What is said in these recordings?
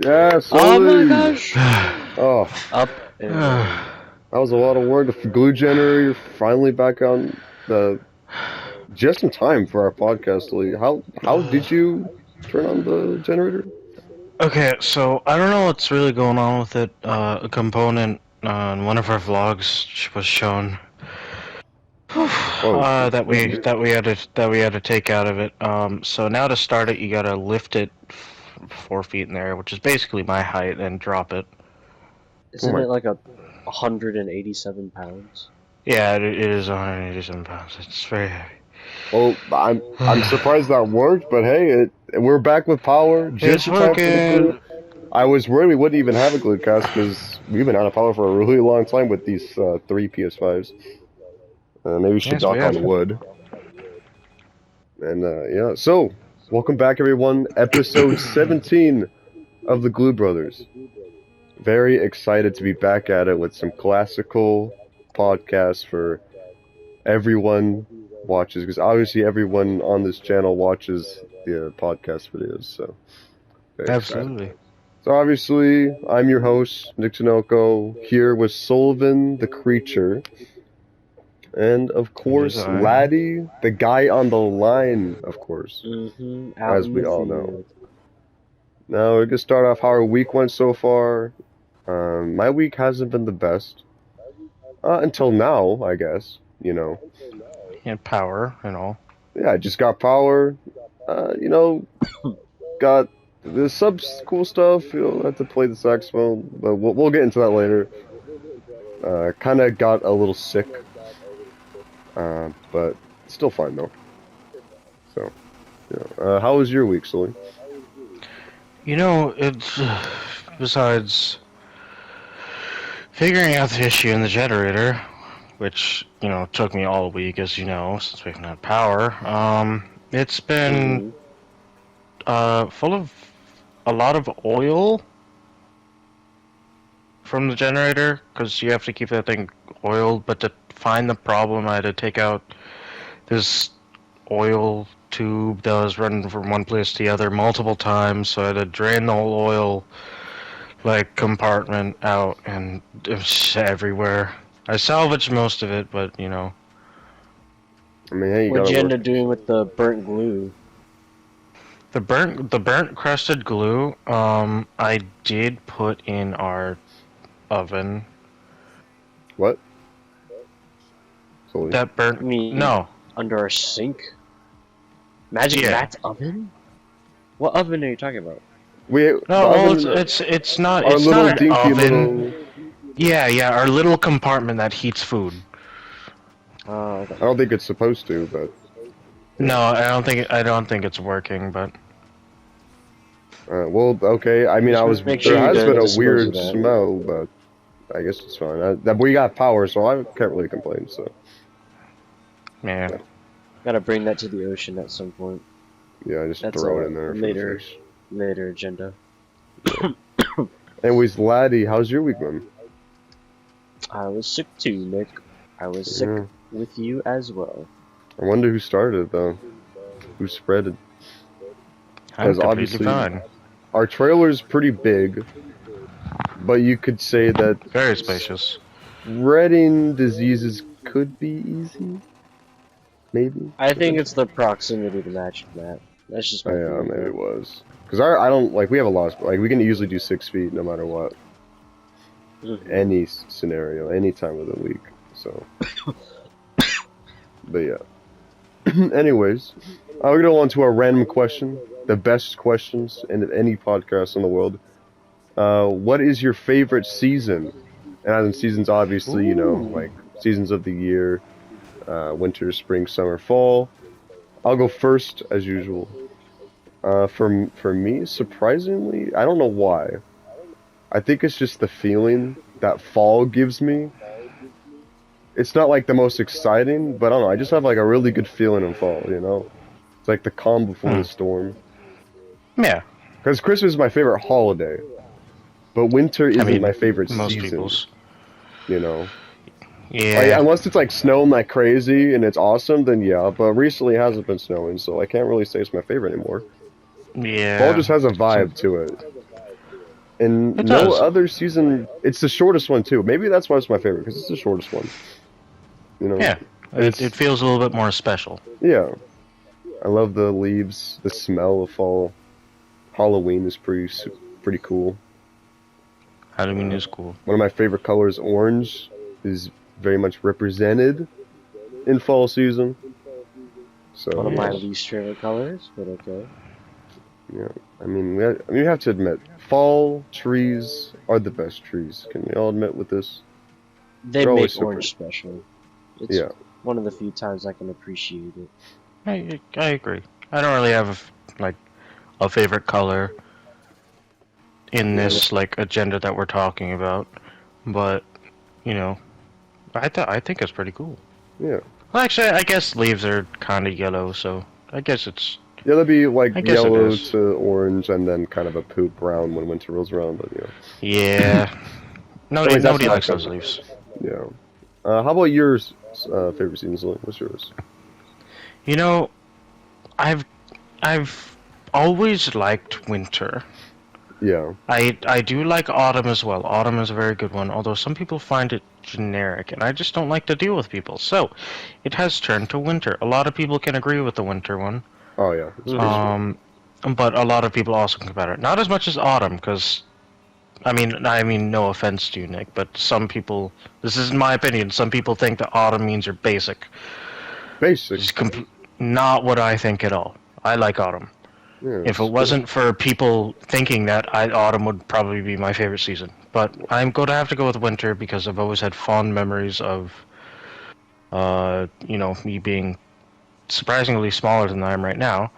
Yes, Oh my Sully! gosh! Oh, Up and running. that was a lot of work. The glue generator finally back on the just in time for our podcast, Sully. How did you turn on the generator? Okay, so I don't know what's really going on with it. A component on one of our vlogs was shown Oh, that we had to take out of it. So now to start it, you gotta lift it 4 feet in the air, which is basically my height, and drop it. Isn't my! it like 187 pounds? Yeah, it is 187 pounds. It's very heavy. Well, I'm surprised that worked, but hey, we're back with power just It's in time for the glue. working. I was worried we wouldn't even have a GlueCast because we've been out of power for a really long time with these three PS5s. Maybe we should Yes, we knock have. on wood. And yeah, so welcome back, everyone. Episode 17 of the Glue Brothers. Very excited to be back at it with some classical podcasts for everyone watches, because obviously everyone on this channel watches the podcast videos. So very Absolutely. excited. So obviously, I'm your host, Nick Tinoco, here with Sullivan the Creature. And of course, Yes, I am. Laddie, the guy on the line, of course, Out as in we the all know. field. Now, we're going to start off how our week went so far. My week hasn't been the best. Until now, I guess, you know. And power and all. Yeah, I just got power, you know, got the cool stuff, you know, I have to play the saxophone, but we'll get into that later. Kind of got a little sick. But still fine though. So, yeah. How was your week, Sully? You know, it's besides figuring out the issue in the generator, which took me all week, as you know, since we haven't had power. It's been full of a lot of oil from the generator, because you have to keep that thing oiled. But to find the problem, I had to take out this oil tube that was running from one place to the other multiple times, so I had to drain the whole oil compartment out, and it was everywhere. I salvaged most of it, but I mean, hey, you What'd gotta you end work. up doing with the burnt glue? the burnt crusted glue, I did put in our oven. What? Sully. That burnt I mean, no. under our sink? Magic Yeah. Matt's oven? What oven are you talking about? The No, well, oven, it's not our it's little not an dinky oven. little. Yeah, our little compartment that heats food. Okay. I don't think it's supposed to, but No, I don't think it's working, but well, okay. I mean, Just make there sure you has been a dispose of weird that. smell, but I guess it's fine. We got power, so I can't really complain. So yeah. Gotta bring that to the ocean at some point. yeah, just That's throw a it in there. For later- the fish. Later agenda. Anyways, Laddie, how's your week, man? I was sick too, Nick. I was sick Yeah. with you as well. I wonder who started though. Who spread it? I'm Because completely obviously- fine. Our trailer's pretty big, but you could say that Very spacious. spreading diseases could be easy. Maybe. I think it's the proximity to Magic Matt. That's just my Yeah, opinion. maybe it was. Because I don't like we have a lot. We can usually do 6 feet no matter what. Mhm. Any scenario, any time of the week. So, but yeah. Anyways, we're gonna go on to our random question, the best questions in any podcast in the world. What is your favorite season? And as in seasons, obviously, like seasons of the year, winter, spring, summer, fall. I'll go first as usual. For me, surprisingly, I don't know why. I think it's just the feeling that fall gives me. It's not like the most exciting, but I don't know. I just have like a really good feeling in fall. It's like the calm before the storm. Yeah. Because Christmas is my favorite holiday, but winter isn't my favorite most season. people's. Like, Yeah. unless it's like snowing like crazy and it's awesome, then yeah. But recently it hasn't been snowing, so I can't really say it's my favorite anymore. Yeah. Fall just has a vibe to it. And It no does. other season. It's the shortest one too. Maybe that's why it's my favorite because it's the shortest one. You know. Yeah, And it feels a little bit more special. yeah. I love the leaves, the smell of fall. Halloween is pretty cool. Halloween is cool. One of my favorite colors, orange, is very much represented in fall season. So One of my Yes. least favorite colors, but okay. yeah, I mean, we have to admit, fall trees are the best trees. Can we all admit with this? They They're always make so orange pretty. special. It's Yeah, one of the few times I can appreciate it. I agree. I don't really have like a favorite color in yeah, this like agenda that we're talking about, but you know, I think it's pretty cool. yeah. Well, actually, I guess leaves are kind of yellow, so I guess it's. Yeah, that'd be like I guess it yellow is. to orange and then kind of a poop brown when winter rolls around. But yeah. Yeah. Anyways, that's Nobody my likes those favorite. leaves. Yeah. How about yours? Favorite season, Zoe? What's yours? You know, I've I've always liked winter. Yeah. I do like autumn as well. Autumn is a very good one, although some people find it generic, and I just don't like to deal with people. So, it has turned to winter. A lot of people can agree with the winter one, Oh yeah. It's pretty Mm-hmm. cool. um, but a lot of people also compare it. Not as much as autumn, because I mean, no offense to you, Nick, but some people. This is my opinion. Some people think that autumn means you're basic. Basic. It's not what I think at all. I like autumn. Yeah, If it it's cool. wasn't for people thinking that, autumn would probably be my favorite season. But I'm going to have to go with winter because I've always had fond memories of, me being surprisingly smaller than I am right now,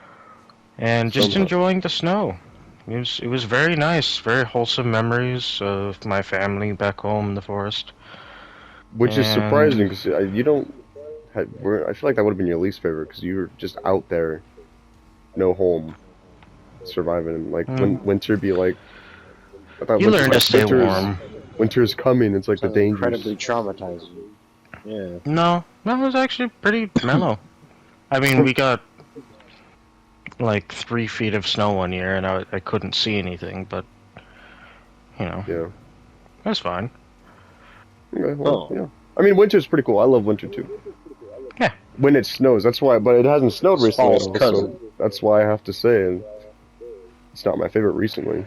and just Somehow. enjoying the snow. It was very nice, very wholesome memories of my family back home in the forest. Which is surprising And because you don't. I feel like that would have been your least favorite because you were just out there, no home, surviving. And like mm, when winter be like, I thought you learn to stay winter's warm. winter's coming. It's like the Sounds incredibly dangers. traumatizing. Yeah. No, that was actually pretty mellow. I mean, we got like 3 feet of snow one year, and I couldn't see anything, but you know, Yeah. that's fine. Okay. Well, Oh, yeah. I mean, winter's pretty cool. I love winter too. Yeah. When it snows, that's why. But it hasn't snowed it's recently, fall's though, cousin. so that's why I have to say, and it's not my favorite recently.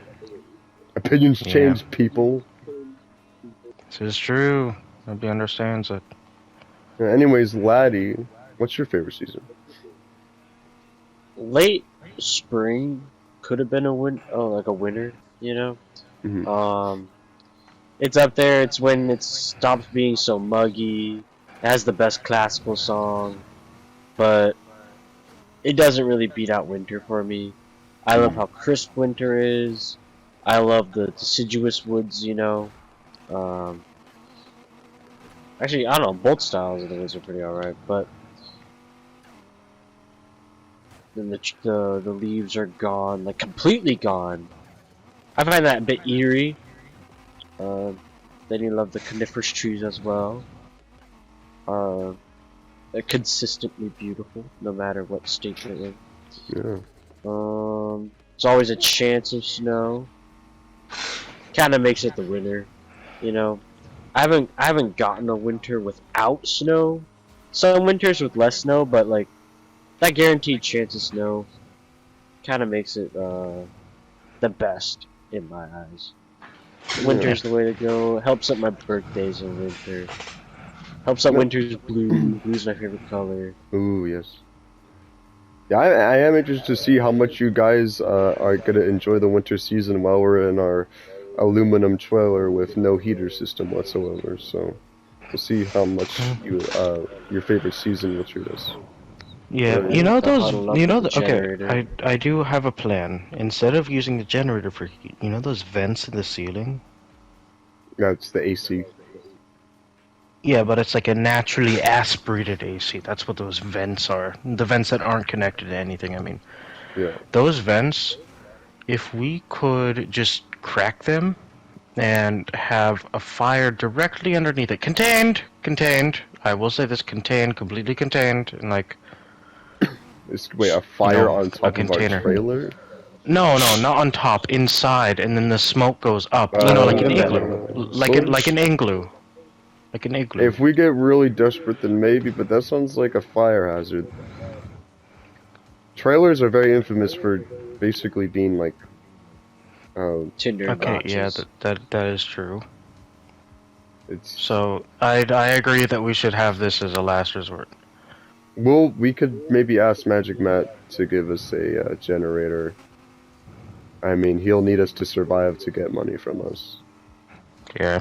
Opinions Yeah, change, people. this is true. Nobody understands it. Anyways, Laddie, what's your favorite season? Late spring could have been like a winter, you know? Hmm. It's up there. It's when it stops being so muggy. It has the best classical song, but it doesn't really beat out winter for me. I love how crisp winter is. I love the deciduous woods, you know. Um, Actually, I don't know. Both styles of the woods are pretty alright, but then the leaves are gone, like completely gone. I find that a bit eerie. Then you love the coniferous trees as well. Uh, they're consistently beautiful, no matter what state they're in. Yeah. It's always a chance of snow. Kind of makes it the winter, you know. I haven't gotten a winter without snow. Some winters with less snow, but like that guaranteed chance of snow kind of makes it the best in my eyes. Yeah. Winter's the way to go. Helps up my birthdays in winter. Helps up No. winter's blue. Blue's my favorite color. Ooh, yes. Yeah, I am interested to see how much you guys are gonna enjoy the winter season while we're in our aluminum trailer with no heater system whatsoever. So we'll see how much your favorite season will treat us. Yeah, Whatever you you. know To those. huddle up You with know the okay. generator. I do have a plan. Instead of using the generator for heat, you know those vents in the ceiling. That's the AC. Yeah, but it's like a naturally aspirated AC. That's what those vents are. The vents that aren't connected to anything. I mean, Yeah. those vents. If we could just crack them and have a fire directly underneath it, contained. I will say this: contained, completely contained, and like Wait, a fire on a top of our container. trailer? No, not on top, inside, and then the smoke goes up. Like an igloo, like an igloo, like an igloo. If we get really desperate, then maybe, but that sounds like a fire hazard. Trailers are very infamous for basically being like, Tinder Okay, yeah, boxes. that is true. it's. So I agree that we should have this as a last resort. Well, we could maybe ask Magic Matt to give us a generator. I mean, he'll need us to survive to get money from us. Yeah.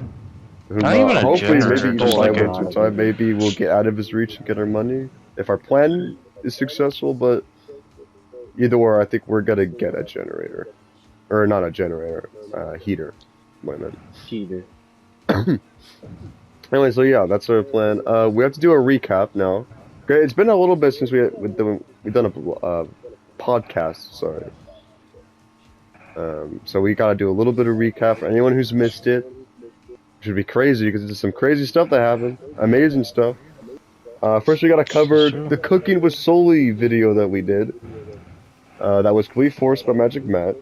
Who Not even a hopefully, maybe generator, even just by like a. winter time, maybe we'll get out of his reach and get our money. If our plan is successful, but either or, I think we're gonna get a generator. Or not a generator, heater. What I meant. Heater. Anyway, so yeah, that's our plan. We have to do a recap now. Okay, it's been a little bit since we've done a podcast. Sorry. So we gotta do a little bit of recap for anyone who's missed it. Should be crazy because there's some crazy stuff that happened. Amazing stuff. First, we gotta cover the cooking with Soli video that we did. That was completely forced by Magic Matt.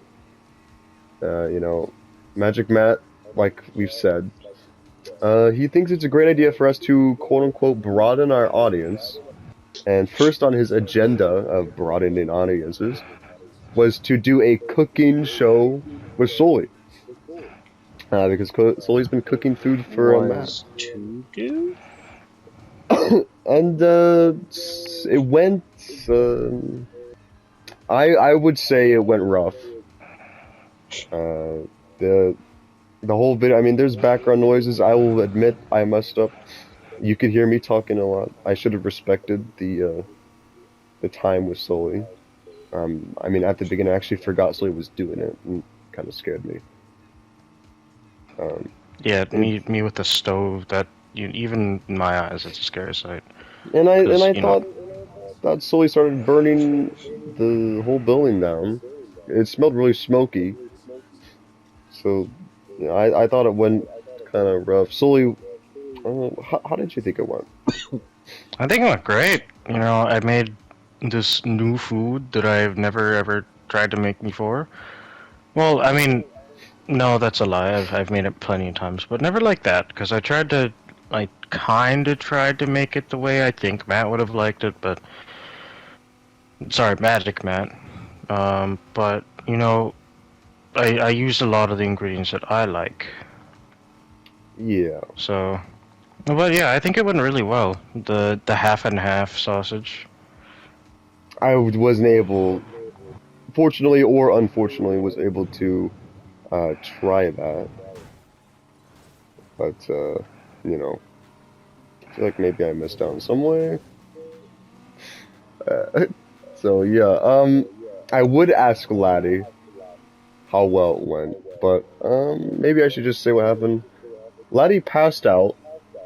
Magic Matt, like we've said, he thinks it's a great idea for us to quote unquote broaden our audience. And first on his agenda of broadening audiences was to do a cooking show with Soli. Because Soli's been cooking food for a Matt. To do? And it went. I would say it went rough. The whole video. I mean, there's background noises. I will admit I messed up. You could hear me talking a lot. I should have respected the time with Soli. I mean, at the beginning, I actually forgot Soli was doing it, and kind of scared me. Yeah, me with the stove. That even in my eyes, it's a scary sight. And I thought that Soli started burning the whole building down. It smelled really smoky. So, I thought it went kind of rough. Soli, how did you think it went? I think it went great. I made this new food that I've never ever tried to make before. Well, I mean, no, that's a lie. I've made it plenty of times, but never like that. Because I kind of tried to make it the way I think Matt would have liked it, but sorry, Magic Matt. But I used a lot of the ingredients that I like. Yeah. So, but yeah, I think it went really well. The half and half sausage. I wasn't able, fortunately or unfortunately, was able to try that. But, I feel like maybe I missed out in some way. So, yeah, I would ask Laddie how well it went, but maybe I should just say what happened. Laddie passed out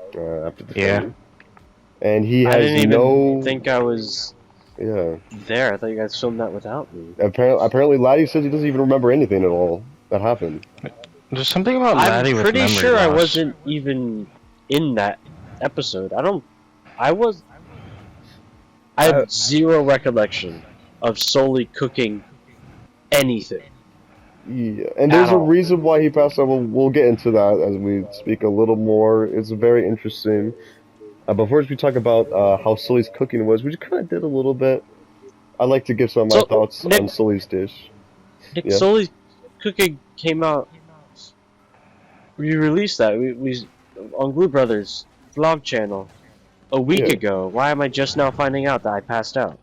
after the film. And he has I didn't even think I was there. I thought you guys filmed that without me. Apparently Laddie says he doesn't even remember anything at all that happened. There's something about Laddie with memory I'm pretty sure loss. I wasn't even in that episode. I have zero recollection of Soli cooking anything. Yeah, and there's a reason why he passed out. We'll get into that as we speak a little more. It's very interesting. But first we talk about how Soli's cooking was, which kind of did a little bit. I'd like to give some of my thoughts on Soli's dish. Nick, Soli's cooking came out. We released that we on Glue Brothers vlog channel a week ago. Why am I just now finding out that I passed out?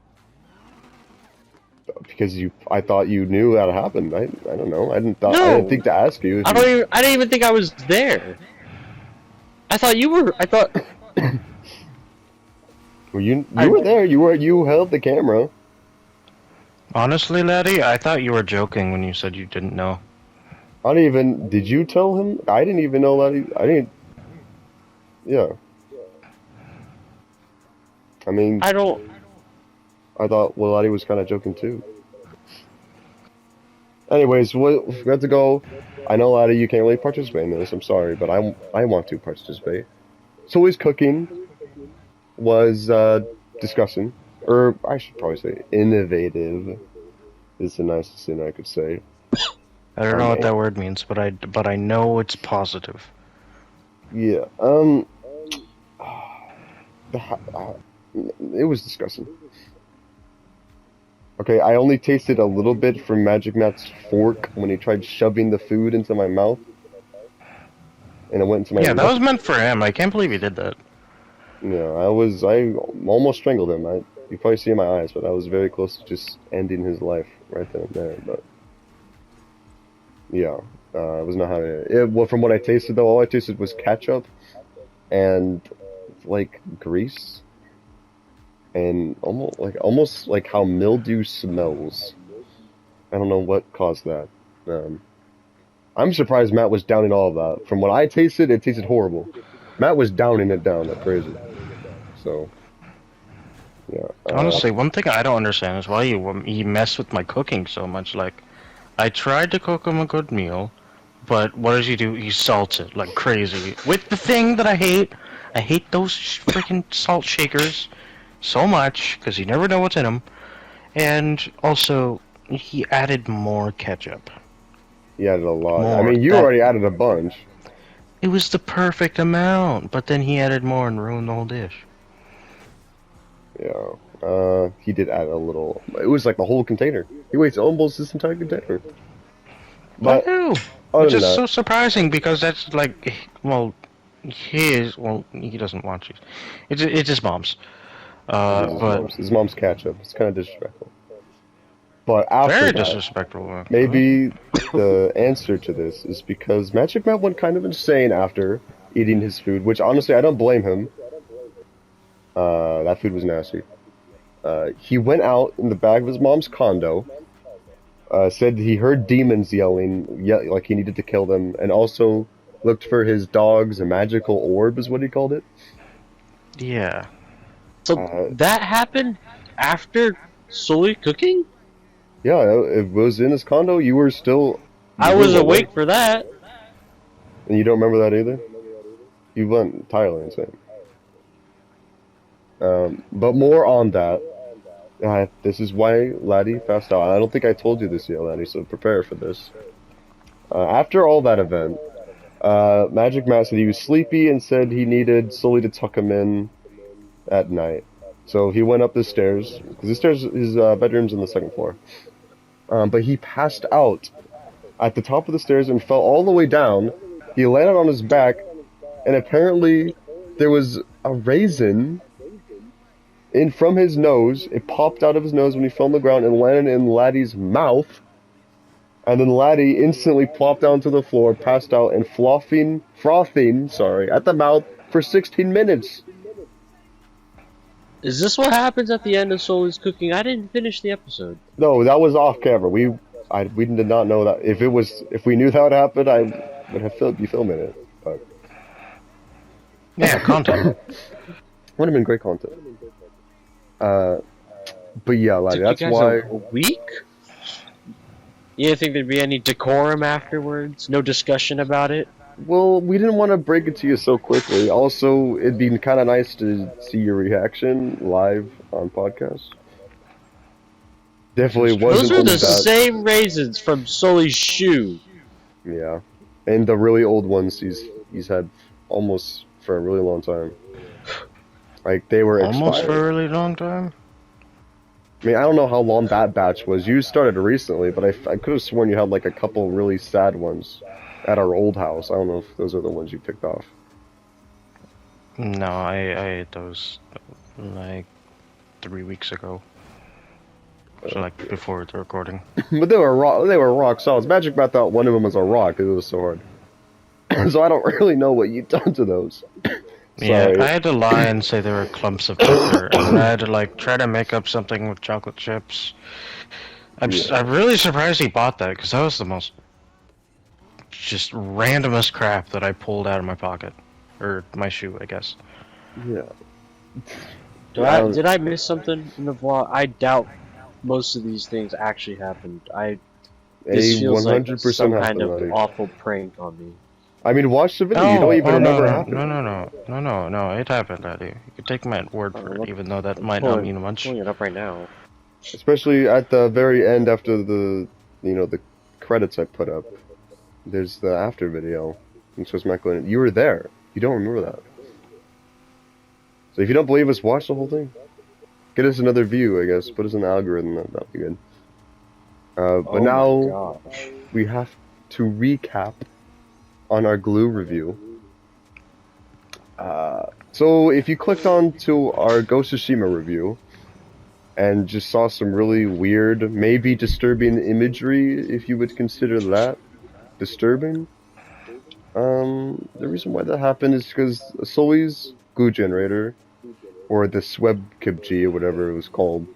Because I thought you knew that happened. I don't know. I didn't think to ask you. I didn't even think I was there. I thought you were. I thought. Well, you were there. You held the camera. Honestly, Laddie, I thought you were joking when you said you didn't know. I didn't even. Did you tell him? I didn't even know Laddie. I didn't. Yeah. I mean. I don't. I thought Laddie was kind of joking too. Anyways, we have to go. I know, Laddie, you can't really participate in this. I'm sorry, but I want to participate. So his cooking was disgusting, or I should probably say innovative. is the nicest thing I could say. I don't know what that word means, but I know it's positive. Yeah. It was disgusting. Okay, I only tasted a little bit from Magic Matt's fork when he tried shoving the food into my mouth. And it went into my Yeah, that mouth. was meant for him. I can't believe he did that. Yeah, I almost strangled him. You probably see in my eyes, but I was very close to just ending his life right then and there. But yeah, I was not having it. Well, from what I tasted though, all I tasted was ketchup and like grease, and almost like how mildew smells. I don't know what caused that. I'm surprised Matt was downing all of that. From what I tasted, it tasted horrible. Matt was downing it down like crazy. So, yeah. Honestly, one thing I don't understand is why you mess with my cooking so much. Like, I tried to cook him a good meal, but what does he do? He salts it like crazy. With the thing that I hate those freaking salt shakers so much because you never know what's in them. And also, he added more ketchup. He added a lot. More. I mean, you already added a bunch. It was the perfect amount, but then he added more and ruined the whole dish. Yeah. He did add a little. It was like the whole container. He wastes almost this entire container. But I know. other Which than is that, so surprising because that's like, he doesn't want cheese. It's his mom's. his mom's ketchup. It's kind of disrespectful. But after Very that, disrespectful. maybe the answer to this is because Magic Matt went kind of insane after eating his food, which honestly I don't blame him. That food was nasty. He went out in the back of his mom's condo, said he heard demons yelling, like he needed to kill them, and also looked for his dog's magical orb, is what he called it. Yeah. So that happened after solely cooking? Yeah, it was in his condo. You were still. I was awake for that. And you don't remember that either? You went entirely insane. But more on that. This is why Laddie passed out. I don't think I told you this yet, Laddie, so prepare for this. After all that event, Magic Matt said he was sleepy and said he needed Sully to tuck him in at night. So he went up the stairs, because his bedroom's on the second floor. But he passed out at the top of the stairs and fell all the way down. He landed on his back, and apparently there was a raisin in from his nose. It popped out of his nose when he fell on the ground and landed in Laddie's mouth. And then Laddie instantly plopped down to the floor, passed out, and frothing, at the mouth for 16 minutes. Is this what happens at the end of Sully's cooking? I didn't finish the episode. No, that was off camera. We did not know that. If we knew that would happen, I would have be filming it. But Yeah, content. would have been great content. But yeah, like Took that's you guys why. a week? You didn't think there'd be any decorum afterwards? No discussion about it? Well, we didn't want to break it to you so quickly. Also, it'd be kind of nice to see your reaction live on podcast. Definitely wasn't. Those are the that. same raisins from Sully's shoe. Yeah, and the really old ones he's had almost for a really long time. Like they were Almost expired. for a really long time. I mean, I don't know how long that batch was. You started recently, but I could have sworn you had like a couple really sad ones at our old house. I don't know if those are the ones you picked off. No, I ate those like 3 weeks ago. So like before the recording. But they were rock solids. Magic Matt thought one of them was a rock because it was so hard. So I don't really know what you've done to those. Yeah, I had to lie and say they were clumps of paper, and then I had to like try to make up something with chocolate chips. I'm really surprised he bought that because that was the most just randomest crap that I pulled out of my pocket or my shoe, I guess. Yeah. Did I miss something in the vlog? I doubt most of these things actually happened. This feels like 100% some kind happened, of buddy. awful prank on me. I mean, watch the video. You don't even remember it happening. No, it happened, Daddy. You can take my word for it, even though that might not Pulling- mean much. Pulling it up right now. Especially at the very end after the credits I put up. There's the after video. And so it's Matt going, you were there. You don't remember that. So if you don't believe us, watch the whole thing. Get us another view, I guess. Put us in the algorithm. That'd be good. But Oh now my gosh. we have to recap on our Glue review. So if you clicked on to our Ghost of Tsushima review and just saw some really weird, maybe disturbing imagery, if you would consider that disturbing, the reason why that happened is because Sully's glue generator, or the SwebKibG, or whatever it was called.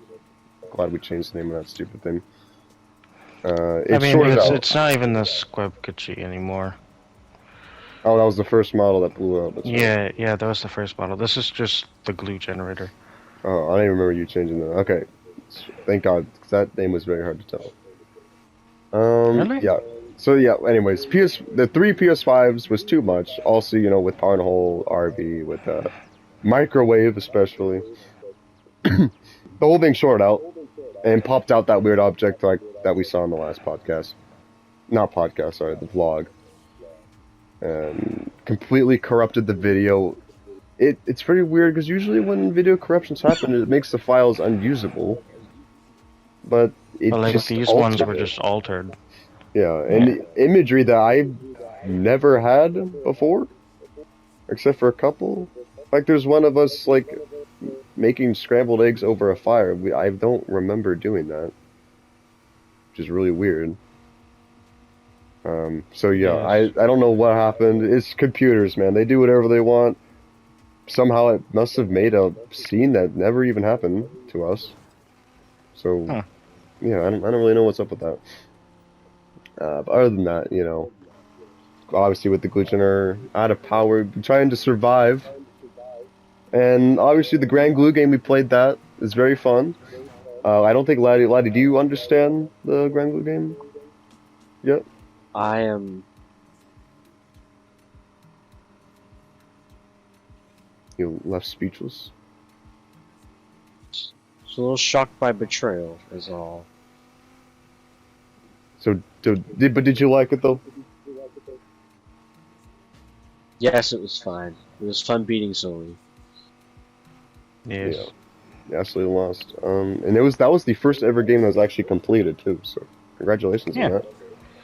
Glad we changed the name of that stupid thing. It shorted out. it's not even the Squebkachi anymore. Oh, that was the first model that blew up. That's right. Yeah, that was the first model. This is just the glue generator. Oh, I don't even remember you changing that. Okay, thank God, 'cause that name was very hard to tell. Really? Yeah. So yeah. Anyways, the 3 PS5s was too much. Also, with Power and Hole RV, with microwave especially, the whole thing shorted out and popped out that weird object like that we saw in the last podcast. Not podcast, sorry, the vlog. Completely corrupted the video. It's pretty weird because usually when video corruptions happen, it makes the files unusable. But it But like just these altered ones were it. just altered. Yeah, and imagery that I've never had before, except for a couple. Like there's one of us like making scrambled eggs over a fire. I don't remember doing that, which is really weird. So yeah, Yes. I don't know what happened. It's computers, man. They do whatever they want. Somehow it must have made a scene that never even happened to us. So Huh. yeah, I don't really know what's up with that. But other than that, obviously with the glue generator out of power, trying to survive. And obviously the Grand Glue game, we played that. It's very fun. I don't think Laddie, do you understand the Grand Glue game? Yep. I am. You left speechless. Just a little shocked by betrayal, is all. So, did you like it though? Yes, it was fine. It was fun beating Sully. Yes. Yeah. You absolutely lost. And that was the first ever game that was actually completed too. So, congratulations on Yeah. that.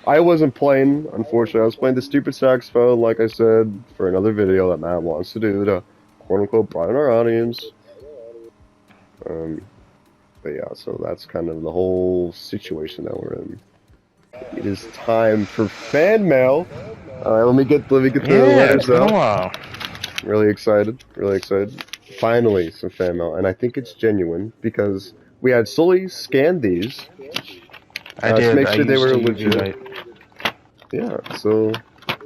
I wasn't playing, unfortunately. I was playing the stupid saxophone, like I said, for another video that Matt wants to do to quote unquote broaden our audience. But yeah, so that's kind of the whole situation that we're in. It is time for fan mail. Let me get the Yeah, letters it's been a out. while. Really excited, really excited. Finally, some fan mail, and I think it's genuine because we had Sully scan these I to did. make I sure they used were a legit. UV light. Yeah, so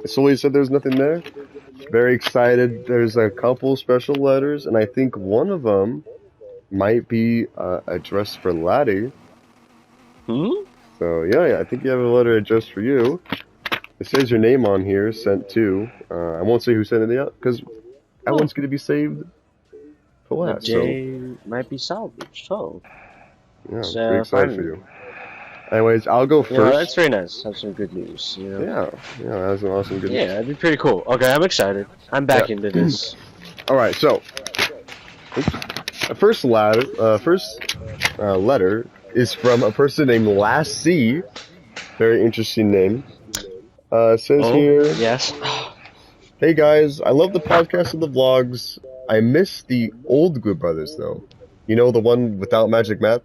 Sully said there's nothing there. Very excited. There's a couple special letters, and I think one of them might be addressed for Laddie. Hmm? So yeah, I think you have a letter addressed for you. It says your name on here, sent to. I won't say who sent it yet, because that one's going to be saved for The last. So day might be salvaged. Oh. yeah, It's, I'm pretty excited for you. Anyways, I'll go You know, that's first. very nice. Have some good news, you know? Yeah, that's an awesome good Yeah, news. that'd be pretty cool. Okay, I'm excited. I'm back Yeah. into this. Alright, so first letter is from a person named Lassie. Very interesting name. It says Oh, here, yes. hey guys, I love the podcast and the vlogs. I miss the old Glue Brothers though. You know, the one without Magic Matt?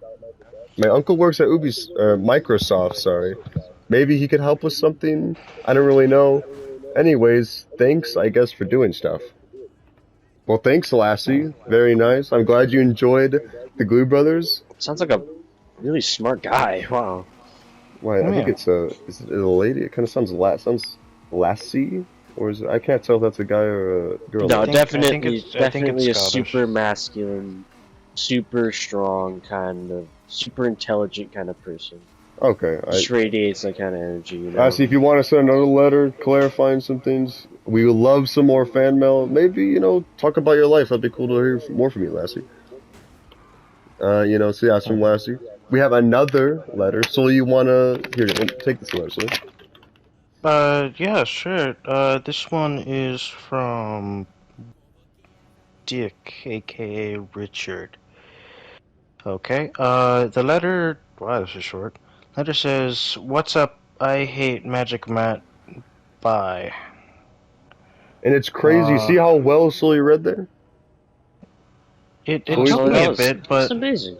My uncle works at Microsoft, sorry. Maybe he could help with something? I don't really know. Anyways, thanks, I guess, for doing stuff. Well, thanks, Lassie. Very nice. I'm glad you enjoyed the Glue Brothers. Sounds like a really smart guy. Wow. Why, I think Yeah. is it a lady? It kind of sounds Lassie? Or is it, I can't tell if that's a guy or a girl. No, I think definitely, it's definitely a Scottish. super masculine, super strong kind of, super intelligent kind of person. Okay, Just radiates that kind of energy, you know? Lassie, if you want to send another letter clarifying some things, we would love some more fan mail. Maybe, talk about your life. That'd be cool to hear more from you, Lassie. So yeah, it's from Lassie. we have another letter. So you wanna here? Take this letter. So. Yeah, sure. This one is from Dick, aka Richard. Okay. The letter. Wow, this is short. Letter says, "What's up? I hate Magic Matt. Bye." And it's crazy. See how well Sully read there? It Sully's took me a been- bit, That's but amazing.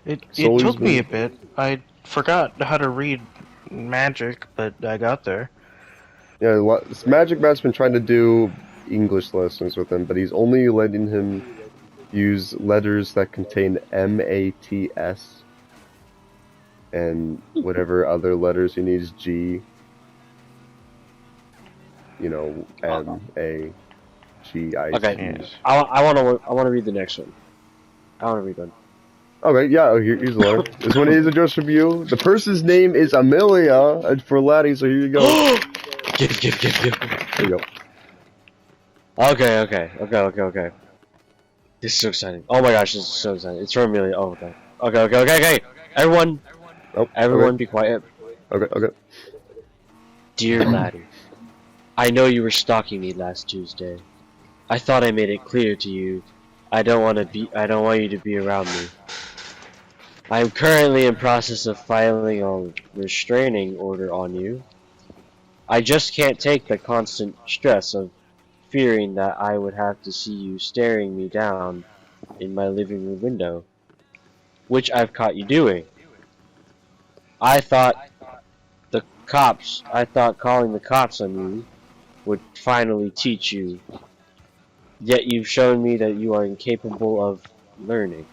it Sully's took me a been- bit. I forgot how to read Magic, but I got there. Yeah, Magic Matt's been trying to do English lessons with him, but he's only letting him use letters that contain MATS and whatever other letters he needs, G, MAGIC. Okay. Yes. I want to read the next one. I want to read one. Okay, yeah, here's the letter. This one is addressed from you. The person's name is Amelia for Laddie, so here you go. Give. Here you go. Okay. This is so exciting. Oh my gosh, this is so exciting. It's from Amelia. Oh, okay. Everyone, Oh, everyone be quiet. Okay. Dear Laddie, I know you were stalking me last Tuesday. I thought I made it clear to you. I don't want you to be around me. I am currently in process of filing a restraining order on you. I just can't take the constant stress of fearing that I would have to see you staring me down in my living room window, which I've caught you doing. I thought calling the cops on you would finally teach you, yet you've shown me that you are incapable of learning.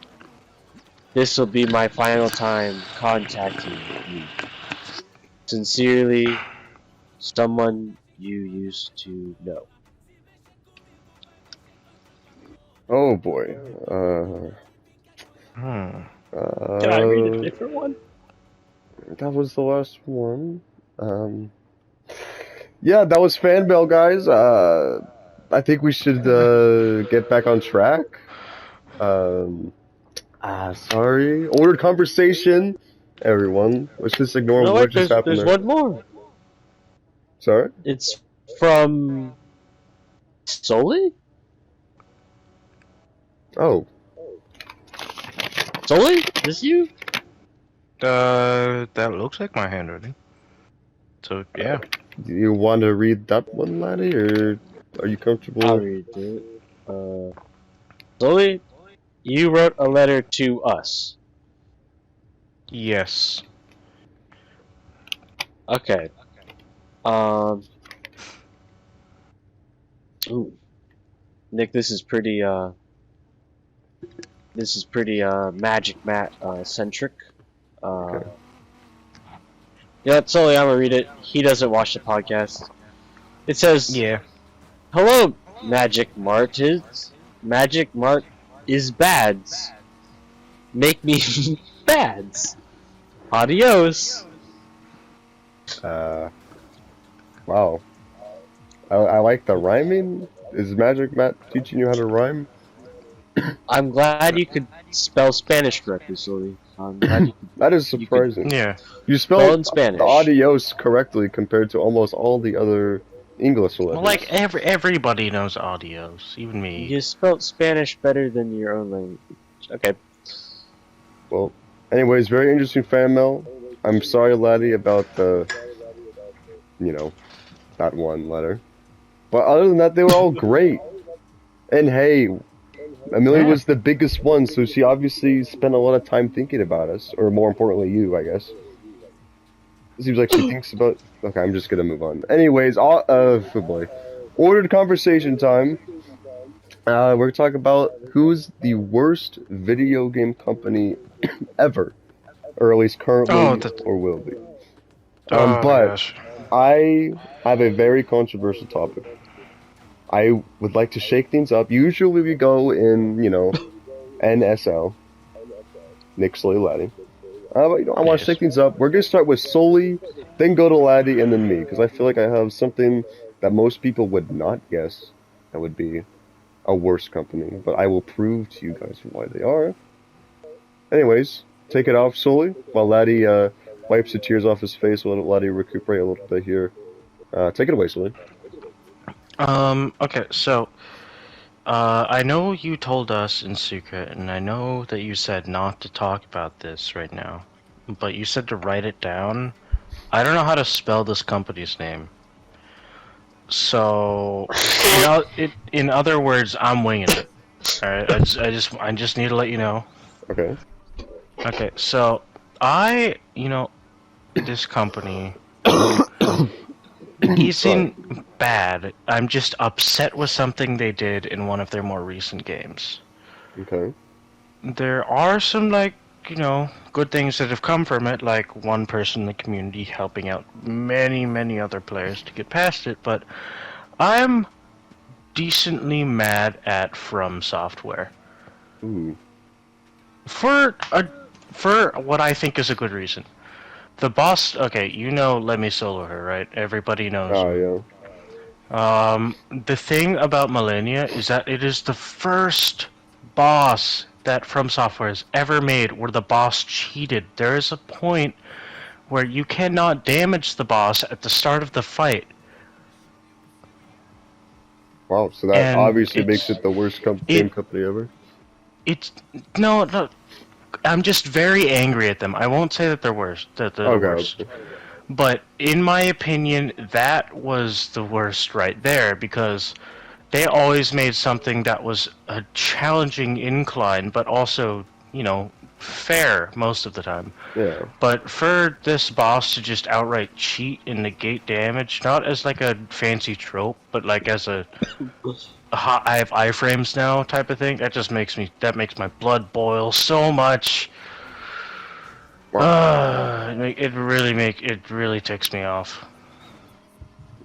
This will be my final time contacting you. Sincerely, someone you used to know. Oh boy. Can I read a different one? That was the last one. Yeah, that was fan mail, guys. I think we should get back on track. Sorry. Ordered conversation, everyone. Let's just ignore No, what wait, just happened there's there. one more. Sorry? It's from Soli? Oh. Soli? This you? That looks like my handwriting. So yeah. Do you want to read that one, laddie, or are you comfortable? I'll read it. Soli, you wrote a letter to us. Yes. Okay. Ooh. Nick, this is pretty Magic Matt centric. Okay. Yeah, Soli, I'm gonna read it. He doesn't watch the podcast. It says, Yeah. "Hello, Magic Mart is bads. Make me bads. Adios." Wow. I like the rhyming. Is Magic Matt teaching you how to rhyme? I'm glad you could spell Spanish correctly, Soli. I'm glad you could. That is surprising. Yeah. You Spell spelled in Spanish. the adios correctly compared to almost all the other English letters. Well, like everybody knows audios, even me. You spelled Spanish better than your own language. Okay. Well, anyways, very interesting fan mail. I'm sorry, laddie, about the, that one letter. But other than that, they were all great. And hey, Amelia was the biggest one, so she obviously spent a lot of time thinking about us, or more importantly, you, I guess. It seems like she thinks about. Okay, I'm just gonna move on. Anyways, oh boy, ordered conversation time. We're talking about who's the worst video game company ever, or at least currently, or will be. But gosh. I have a very controversial topic. I would like to shake things up. Usually we go in, NSL, Nick, Sully, Laddie. But I want to shake things up. We're gonna start with Sully, then go to Laddie, and then me, because I feel like I have something that most people would not guess that would be a worse company. But I will prove to you guys why they are. Anyways, take it off solely while Laddie wipes the tears off his face. We'll let Laddie recuperate a little bit here. Take it away, Sully. Okay, so, I know you told us in secret, and I know that you said not to talk about this right now, but you said to write it down. I don't know how to spell this company's name. So, in other words, I'm winging it. Alright, I just need to let you know. Okay. Okay, so, this company isn't bad. I'm just upset with something they did in one of their more recent games. Okay. There are some, good things that have come from it, like one person in the community helping out many, many other players to get past it, but I'm decently mad at From Software. Ooh. For what I think is a good reason. The boss, okay, Let Me Solo Her, right? Everybody knows. Oh, yeah. The thing about Millennia is that it is the first boss that From Software has ever made where the boss cheated. There is a point where you cannot damage the boss at the start of the fight. Wow, so that And obviously makes it the worst game company ever. No, I'm just very angry at them. I won't say that they're worse. That they're the worst. Okay. But in my opinion, that was the worst right there, because they always made something that was a challenging incline, but also, fair most of the time. Yeah. But for this boss to just outright cheat and negate damage, not as like a fancy trope, but like as I have iframes now type of thing, that makes my blood boil so much. It really ticks me off.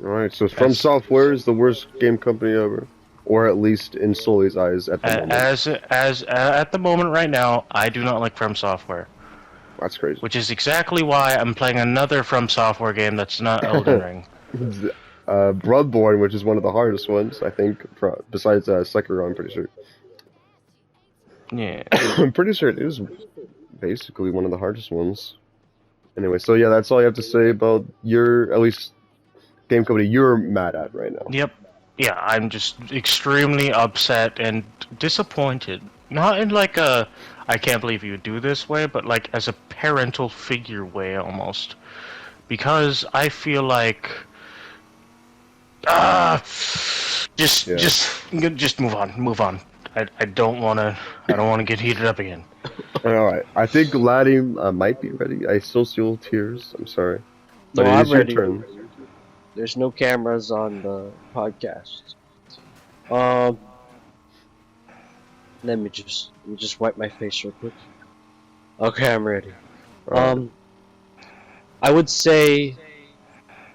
Alright, so From Software is the worst game company ever. Or at least in Sully's eyes at the moment. At the moment right now, I do not like From Software. That's crazy. Which is exactly why I'm playing another From Software game that's not Elden Ring. Bloodborne, which is one of the hardest ones, I think, besides Sekiro, I'm pretty sure. Yeah. I'm pretty sure it is basically one of the hardest ones. Anyway, so yeah, that's all you have to say about your, at least, game company you're mad at right now. Yep. Yeah, I'm just extremely upset and disappointed. Not in like a, I can't believe you would do this way, but like as a parental figure way almost. Because I feel like, just move on. I don't wanna get heated up again. Alright, I think Laddie might be ready. I still see little tears, I'm sorry. But No, it I'm is your ready. turn. There's no cameras on the podcast. Let me just wipe my face real quick. Okay, I'm ready. Alright. I would say,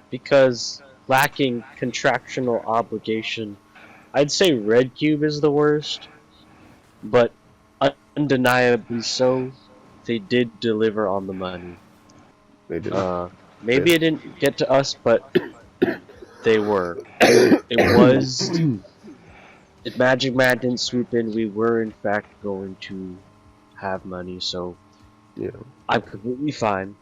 because lacking contractual obligation, I'd say Red Cube is the worst, but undeniably so, they did deliver on the money. They did. Maybe it didn't get to us, but they were. It was. If Magic Man didn't swoop in, we were in fact going to have money, so Yeah. I'm completely fine.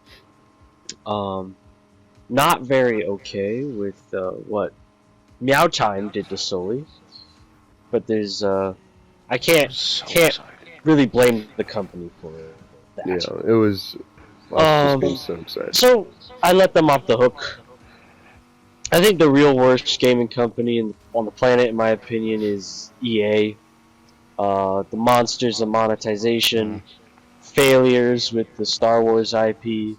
Not very okay with what Meow Time did to Sully, but there's I can't really blame the company for that. Yeah, it was. Just being so upset. So I let them off the hook. I think the real worst gaming company on the planet, in my opinion, is EA. The monsters of monetization, failures with the Star Wars IP.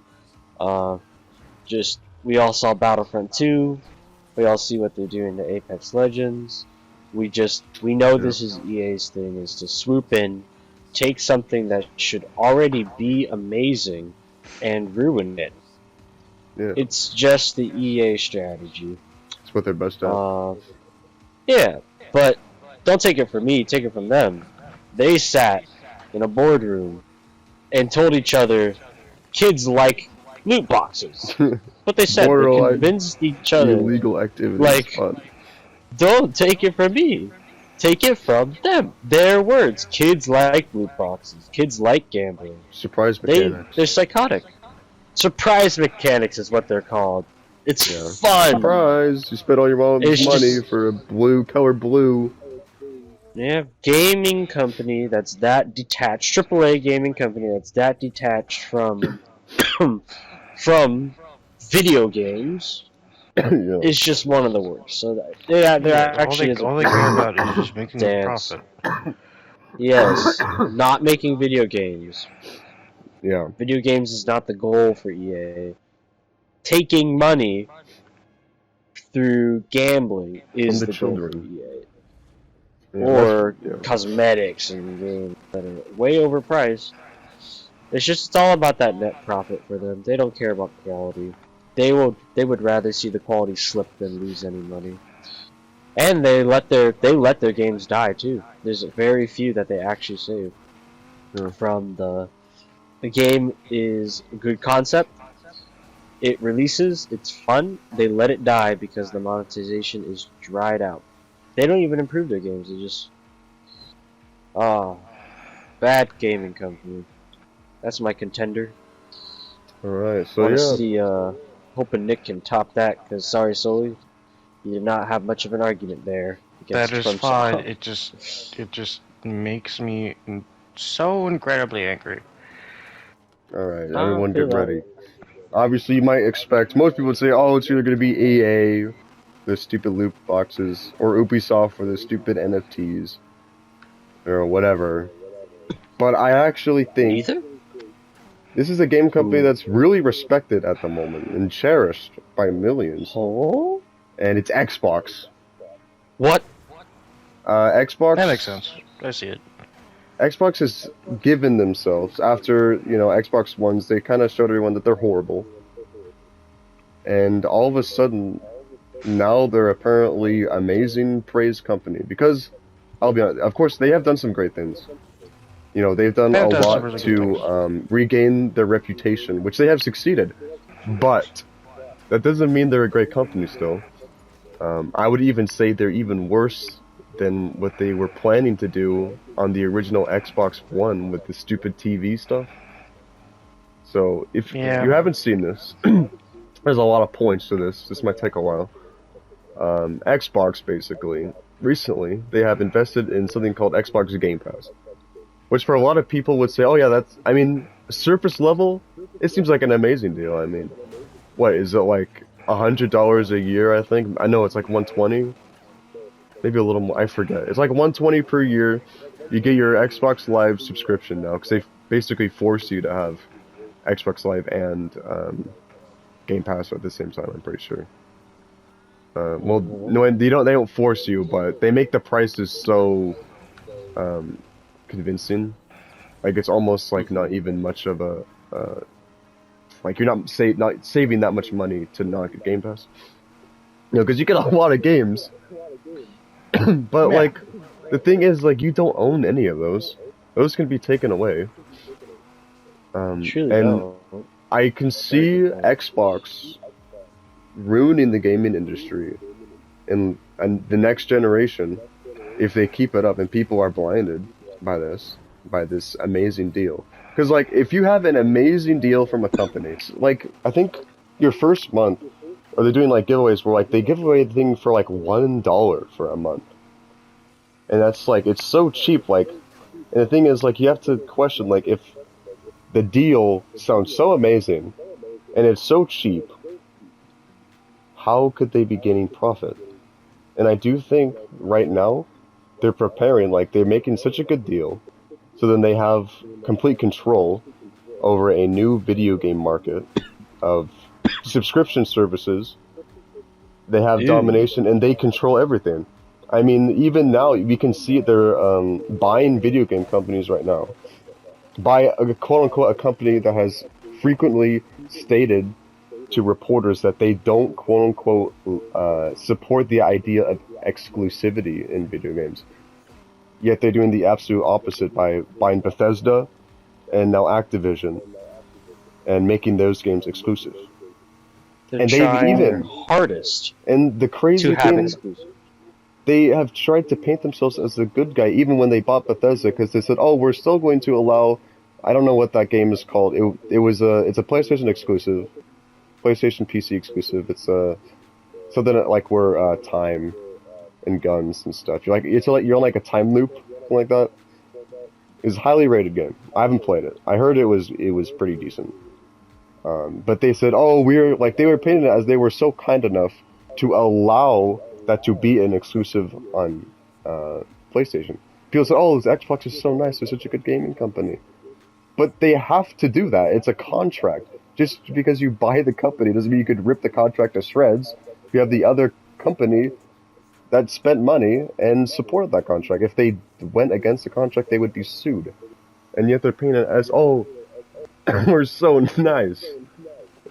We all saw Battlefront 2. We all see what they're doing to Apex Legends. We know this is EA's thing, is to swoop in, take something that should already be amazing, and ruin it. Yeah. It's just the EA strategy. It's what they're best at. Yeah, but don't take it from me, take it from them. They sat in a boardroom and told each other, kids like loot boxes. What they said, they convinced each other. Illegal activity. Like, fun. don't take it from me. Take it from them. Their words. Kids like loot boxes. Kids like gambling. Surprise mechanics. They're psychotic. Surprise mechanics is what they're called. It's Yeah. fun. Surprise! You spent all your mom's It's money just- for a color blue. Yeah, gaming company that's that detached. AAA gaming company that's that detached from from video games Yeah. is just one of the worst. So there actually is all they care about is just making a dance. profit. Yes, not making video games. Yeah. Video games is not the goal for EA. Taking money through gambling is the the goal children. for EA. Yeah, Or yeah. cosmetics and games that are way overpriced. It's all about that net profit for them. They don't care about quality. They would rather see the quality slip than lose any money. And they let their games die too. There's very few that they actually save. From the game is a good concept. It releases, it's fun. They let it die because the monetization is dried out. They don't even improve their games. They just bad gaming company. That's my contender. Alright, so Wanna yeah. see, hoping Nick can top that, because sorry, Sully, you did not have much of an argument there. That against is Crunch fine. Time. It just makes me so incredibly angry. Alright, Ah, everyone feel get that. ready. Obviously, you might expect, most people would say, oh, it's either going to be EA, the stupid loot boxes, or Ubisoft for the stupid NFTs, or whatever. But I actually think Neither? this is a game company Ooh. that's really respected at the moment and cherished by millions. Oh? And it's Xbox. What? Xbox. That makes sense. I see it. Xbox has given themselves after Xbox Ones. They kind of showed everyone that they're horrible, and all of a sudden, now they're apparently amazing praise company. Because I'll be honest, of course, they have done some great things. They've done They a have done some lot really good to regain their reputation, which they have succeeded. But that doesn't mean they're a great company still. I would even say they're even worse than what they were planning to do on the original Xbox One with the stupid TV stuff. So if Yeah. you haven't seen this, there's a lot of points to this. This might take a while. Xbox basically, recently, they have invested in something called Xbox Game Pass. Which for a lot of people would say, oh yeah, surface level, it seems like an amazing deal. I mean, what, is it like $100 a year, I think? I know it's like 120. Maybe a little more, I forget. It's like 120 per year. You get your Xbox Live subscription now, because they basically force you to have Xbox Live and Game Pass at the same time, I'm pretty sure. Well, no, they don't force you, but they make the prices so convincing. Like, it's almost like not even much of a like you're not saving that much money to not get Game Pass. Because you get a lot of games. But Yeah. like, the thing is, like, you don't own any of those. Those can be taken away. Truly and don't. I can see Xbox ruining the gaming industry and the next generation if they keep it up and people are blinded by this amazing deal. Because, like, if you have an amazing deal from a company, like, I think your first month, or they're doing, like, giveaways where, like, they give away the thing for, like, $1 for a month. And that's, like, it's so cheap, like, and the thing is, like, you have to question, like, if the deal sounds so amazing, and it's so cheap, how could they be gaining profit? And I do think, right now, they're preparing, like, they're making such a good deal, so then they have complete control over a new video game market of subscription services. They have domination, and they control everything. I mean, even now, we can see they're buying video game companies right now. By a quote-unquote a company that has frequently stated to reporters that they don't quote-unquote support the idea of exclusivity in video games. Yet they're doing the absolute opposite by buying Bethesda and now Activision and making those games exclusive. They're And they've trying even- their hardest And the to crazy have thing, exclusive. they have tried to paint themselves as the good guy even when they bought Bethesda because they said, "Oh, we're still going to allow." I don't know what that game is called. It's a PlayStation exclusive, PlayStation PC exclusive. It's something like where time and guns and stuff. You're on like a time loop, something like that. It's a highly rated game. I haven't played it. I heard it was pretty decent. But they said, "Oh, we're like," they were painting it as they were so kind enough to allow that to be an exclusive on PlayStation. People said, "Oh, Xbox is so nice. They're such a good gaming company." But they have to do that. It's a contract. Just because you buy the company doesn't mean you could rip the contract to shreds. You have the other company that spent money and supported that contract. If they went against the contract, they would be sued. And yet they're painted as, "Oh, we're so nice.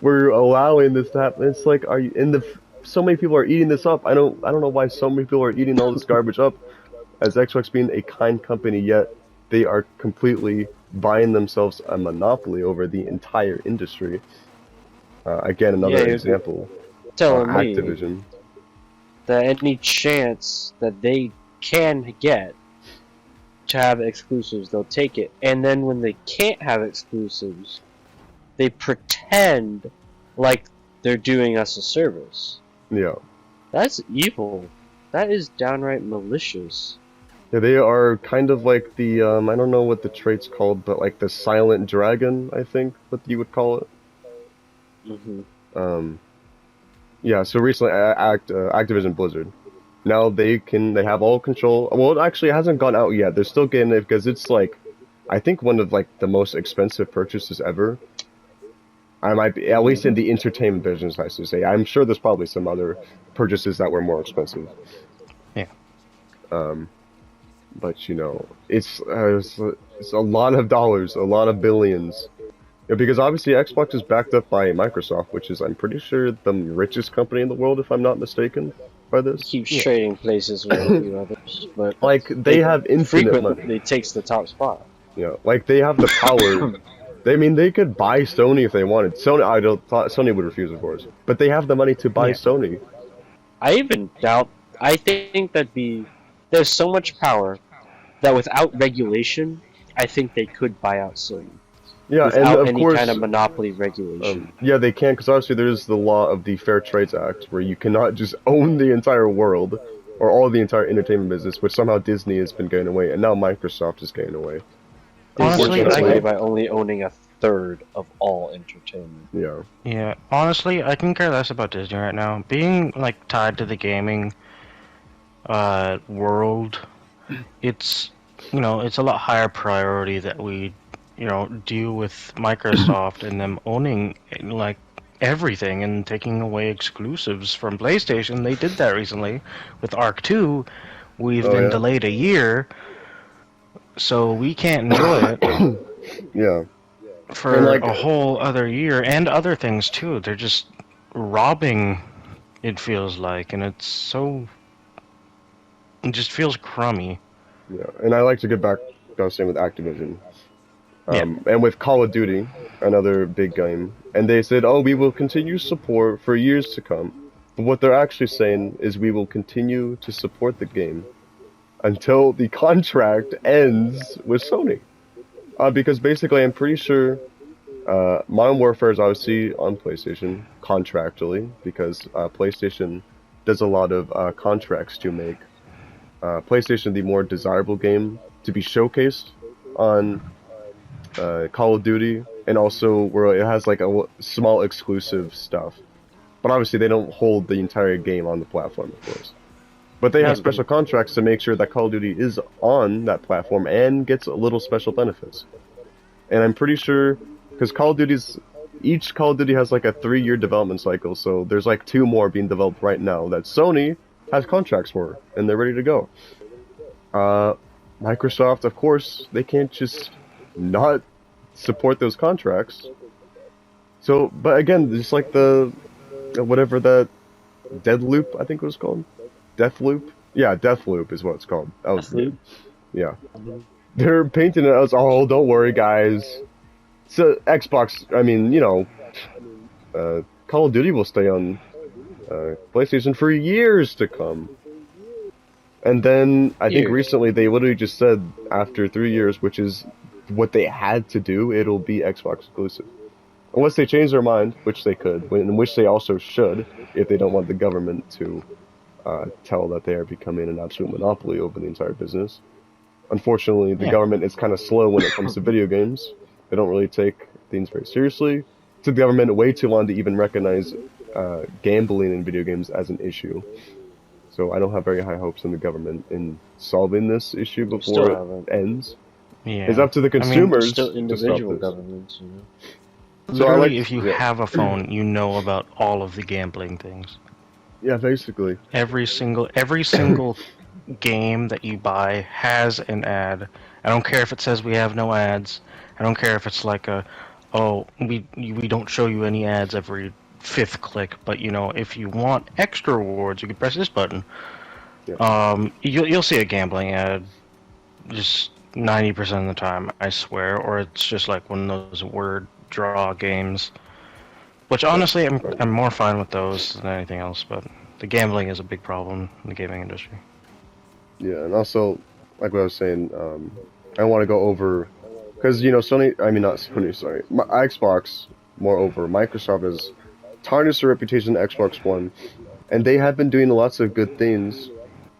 We're allowing this to happen." It's like, are you in the? So many people are eating this up. I don't know why so many people are eating all this garbage up. As Xbox being a kind company, yet they are completely buying themselves a monopoly over the entire industry. Again, another Yeah, you're example. telling me Activision. that any chance that they can get to have exclusives, they'll take it. And then when they can't have exclusives, they pretend like they're doing us a service. Yeah. That's evil. That is downright malicious. Yeah, they are kind of like the, I don't know what the trait's called, but like the silent dragon, I think, what you would call it. Mm-hmm. Yeah, so recently, Activision Blizzard. Now they have all control. Well, it actually hasn't gone out yet. They're still getting it because it's like, I think one of like the most expensive purchases ever. I might be, at least in the entertainment business, I should say. I'm sure there's probably some other purchases that were more expensive. Yeah. But you know, it's a lot of dollars, a lot of billions. Yeah, because obviously Xbox is backed up by Microsoft, which is, I'm pretty sure, the richest company in the world, if I'm not mistaken, by this. Keeps trading places with a few others, but Like, they have infinite money. frequently takes the top spot. Yeah, like, they have the power. They could buy Sony if they wanted. Sony would refuse, of course. But they have the money to buy Sony. I even doubt. I think there's so much power that without regulation, I think they could buy out Sony. Yeah, Without and of any course, kind of monopoly regulation. yeah, they can, because obviously there is the law of the Fair Trades Act, where you cannot just own the entire world, or all the entire entertainment business, which somehow Disney has been getting away, and now Microsoft is getting away. Honestly, Disney gets I away can, by only owning a third of all entertainment. Yeah. yeah, honestly, I can care less about Disney right now. Being like tied to the gaming world, it's it's a lot higher priority that we deal with Microsoft and them owning like everything and taking away exclusives from PlayStation. They did that recently with Arc 2. We've been delayed a year, so we can't enjoy it. Yeah. For And, like, a whole other year, and other things too. They're just robbing, it feels like, and it just feels crummy. Yeah, and I like to get back, I was saying, with Activision. Yeah. And with Call of Duty, another big game. And they said, "Oh, we will continue support for years to come." But what they're actually saying is we will continue to support the game until the contract ends with Sony. Because basically, I'm pretty sure Modern Warfare is obviously on PlayStation contractually, because PlayStation does a lot of contracts to make PlayStation the more desirable game to be showcased on Call of Duty, and also where it has like a small exclusive stuff. But obviously they don't hold the entire game on the platform, of course. But they have special contracts to make sure that Call of Duty is on that platform and gets a little special benefits. And I'm pretty sure, because each Call of Duty has like a 3-year development cycle, so there's like 2 more being developed right now that Sony has contracts for, and they're ready to go. Microsoft, of course, they can't just not support those contracts. So, but again, just like the whatever that Deathloop, I think it was called, Deathloop. Yeah, Deathloop is what it's called. That was Deathloop? Yeah. They're painting it as, "Oh, don't worry, guys. So Xbox, I mean, Call of Duty will stay on PlayStation for years to come." And then I think Here. recently they literally just said after 3 years, which is what they had to do, it'll be Xbox exclusive. Unless they change their mind, which they could, in which they also should, if they don't want the government to tell that they are becoming an absolute monopoly over the entire business. Unfortunately, the Yeah. government is kind of slow when it comes to video games. They don't really take things very seriously. It took the government way too long to even recognize gambling in video games as an issue. So I don't have very high hopes in the government in solving this issue Still before it haven't. ends. Yeah. It's up to the I mean, consumers Still to stop individual this. governments, you know. So I literally, like, if you yeah, have a phone, you know about all of the gambling things. yeah, basically, Every single game that you buy has an ad. I don't care if it says we have no ads. I don't care if it's like we don't show you any ads every fifth click. But you know, if you want extra rewards, you can press this button. yeah. You'll see a gambling ad just 90% of the time, I swear, or it's just like one of those word draw games. Which honestly, I'm more fine with those than anything else. But the gambling is a big problem in the gaming industry. Yeah, and also, like what I was saying, I want to go over, because, Sony, I mean, not Sony, sorry, Xbox, moreover, Microsoft has tarnished their reputation in Xbox One, and they have been doing lots of good things,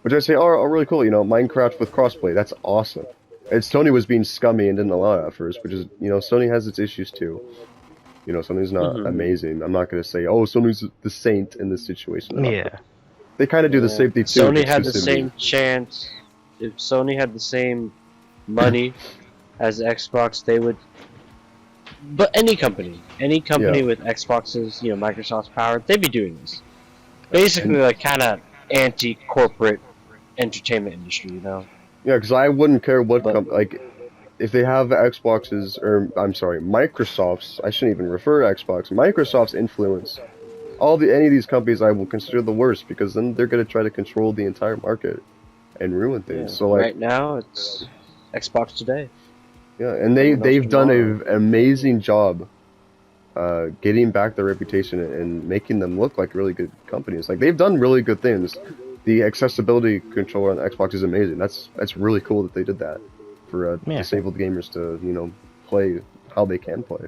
which I say are really cool, Minecraft with crossplay, that's awesome. And Sony was being scummy and didn't allow it at first, which is, Sony has its issues too. Sony's not Mhm. amazing. I'm not going to say, oh, Sony's the saint in this situation. Yeah. They kind of do the Yeah. same thing too. Sony with had the exclusivity. same chance. If Sony had the same money as Xbox, they would. But any company Yeah. with Xbox's, Microsoft's power, they'd be doing this. Basically, And- like kind of anti-corporate entertainment industry, Yeah, because I wouldn't care what But- like if they have Xbox's or I'm sorry, Microsoft's. I shouldn't even refer to Xbox. Microsoft's influence. Any of these companies I will consider the worst because then they're gonna try to control the entire market and ruin things. Yeah. So like, right now, it's Xbox today. yeah, and Someone else they've done tomorrow. an amazing job getting back their reputation and making them look like really good companies. Like they've done really good things. The accessibility controller on the Xbox is amazing. That's really cool that they did that for Yeah. disabled gamers to play how they can play.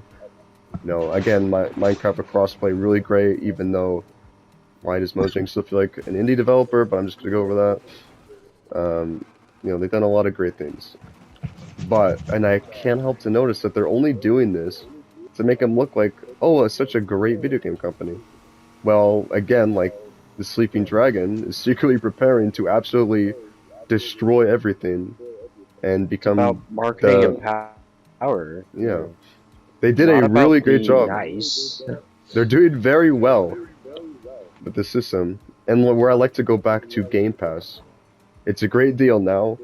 Again, Minecraft with crossplay really great. Even though why does Mojang still feel like an indie developer? But I'm just gonna go over that. They've done a lot of great things. And I can't help to notice that they're only doing this to make them look like, oh, it's such a great video game company. Well, again, like the Sleeping Dragon is secretly preparing to absolutely destroy everything and become About marketing the- and power. yeah. They did Not a about really great being job. Nice. They're doing very well with the system. And where I like to go back to Game Pass, it's a great deal now.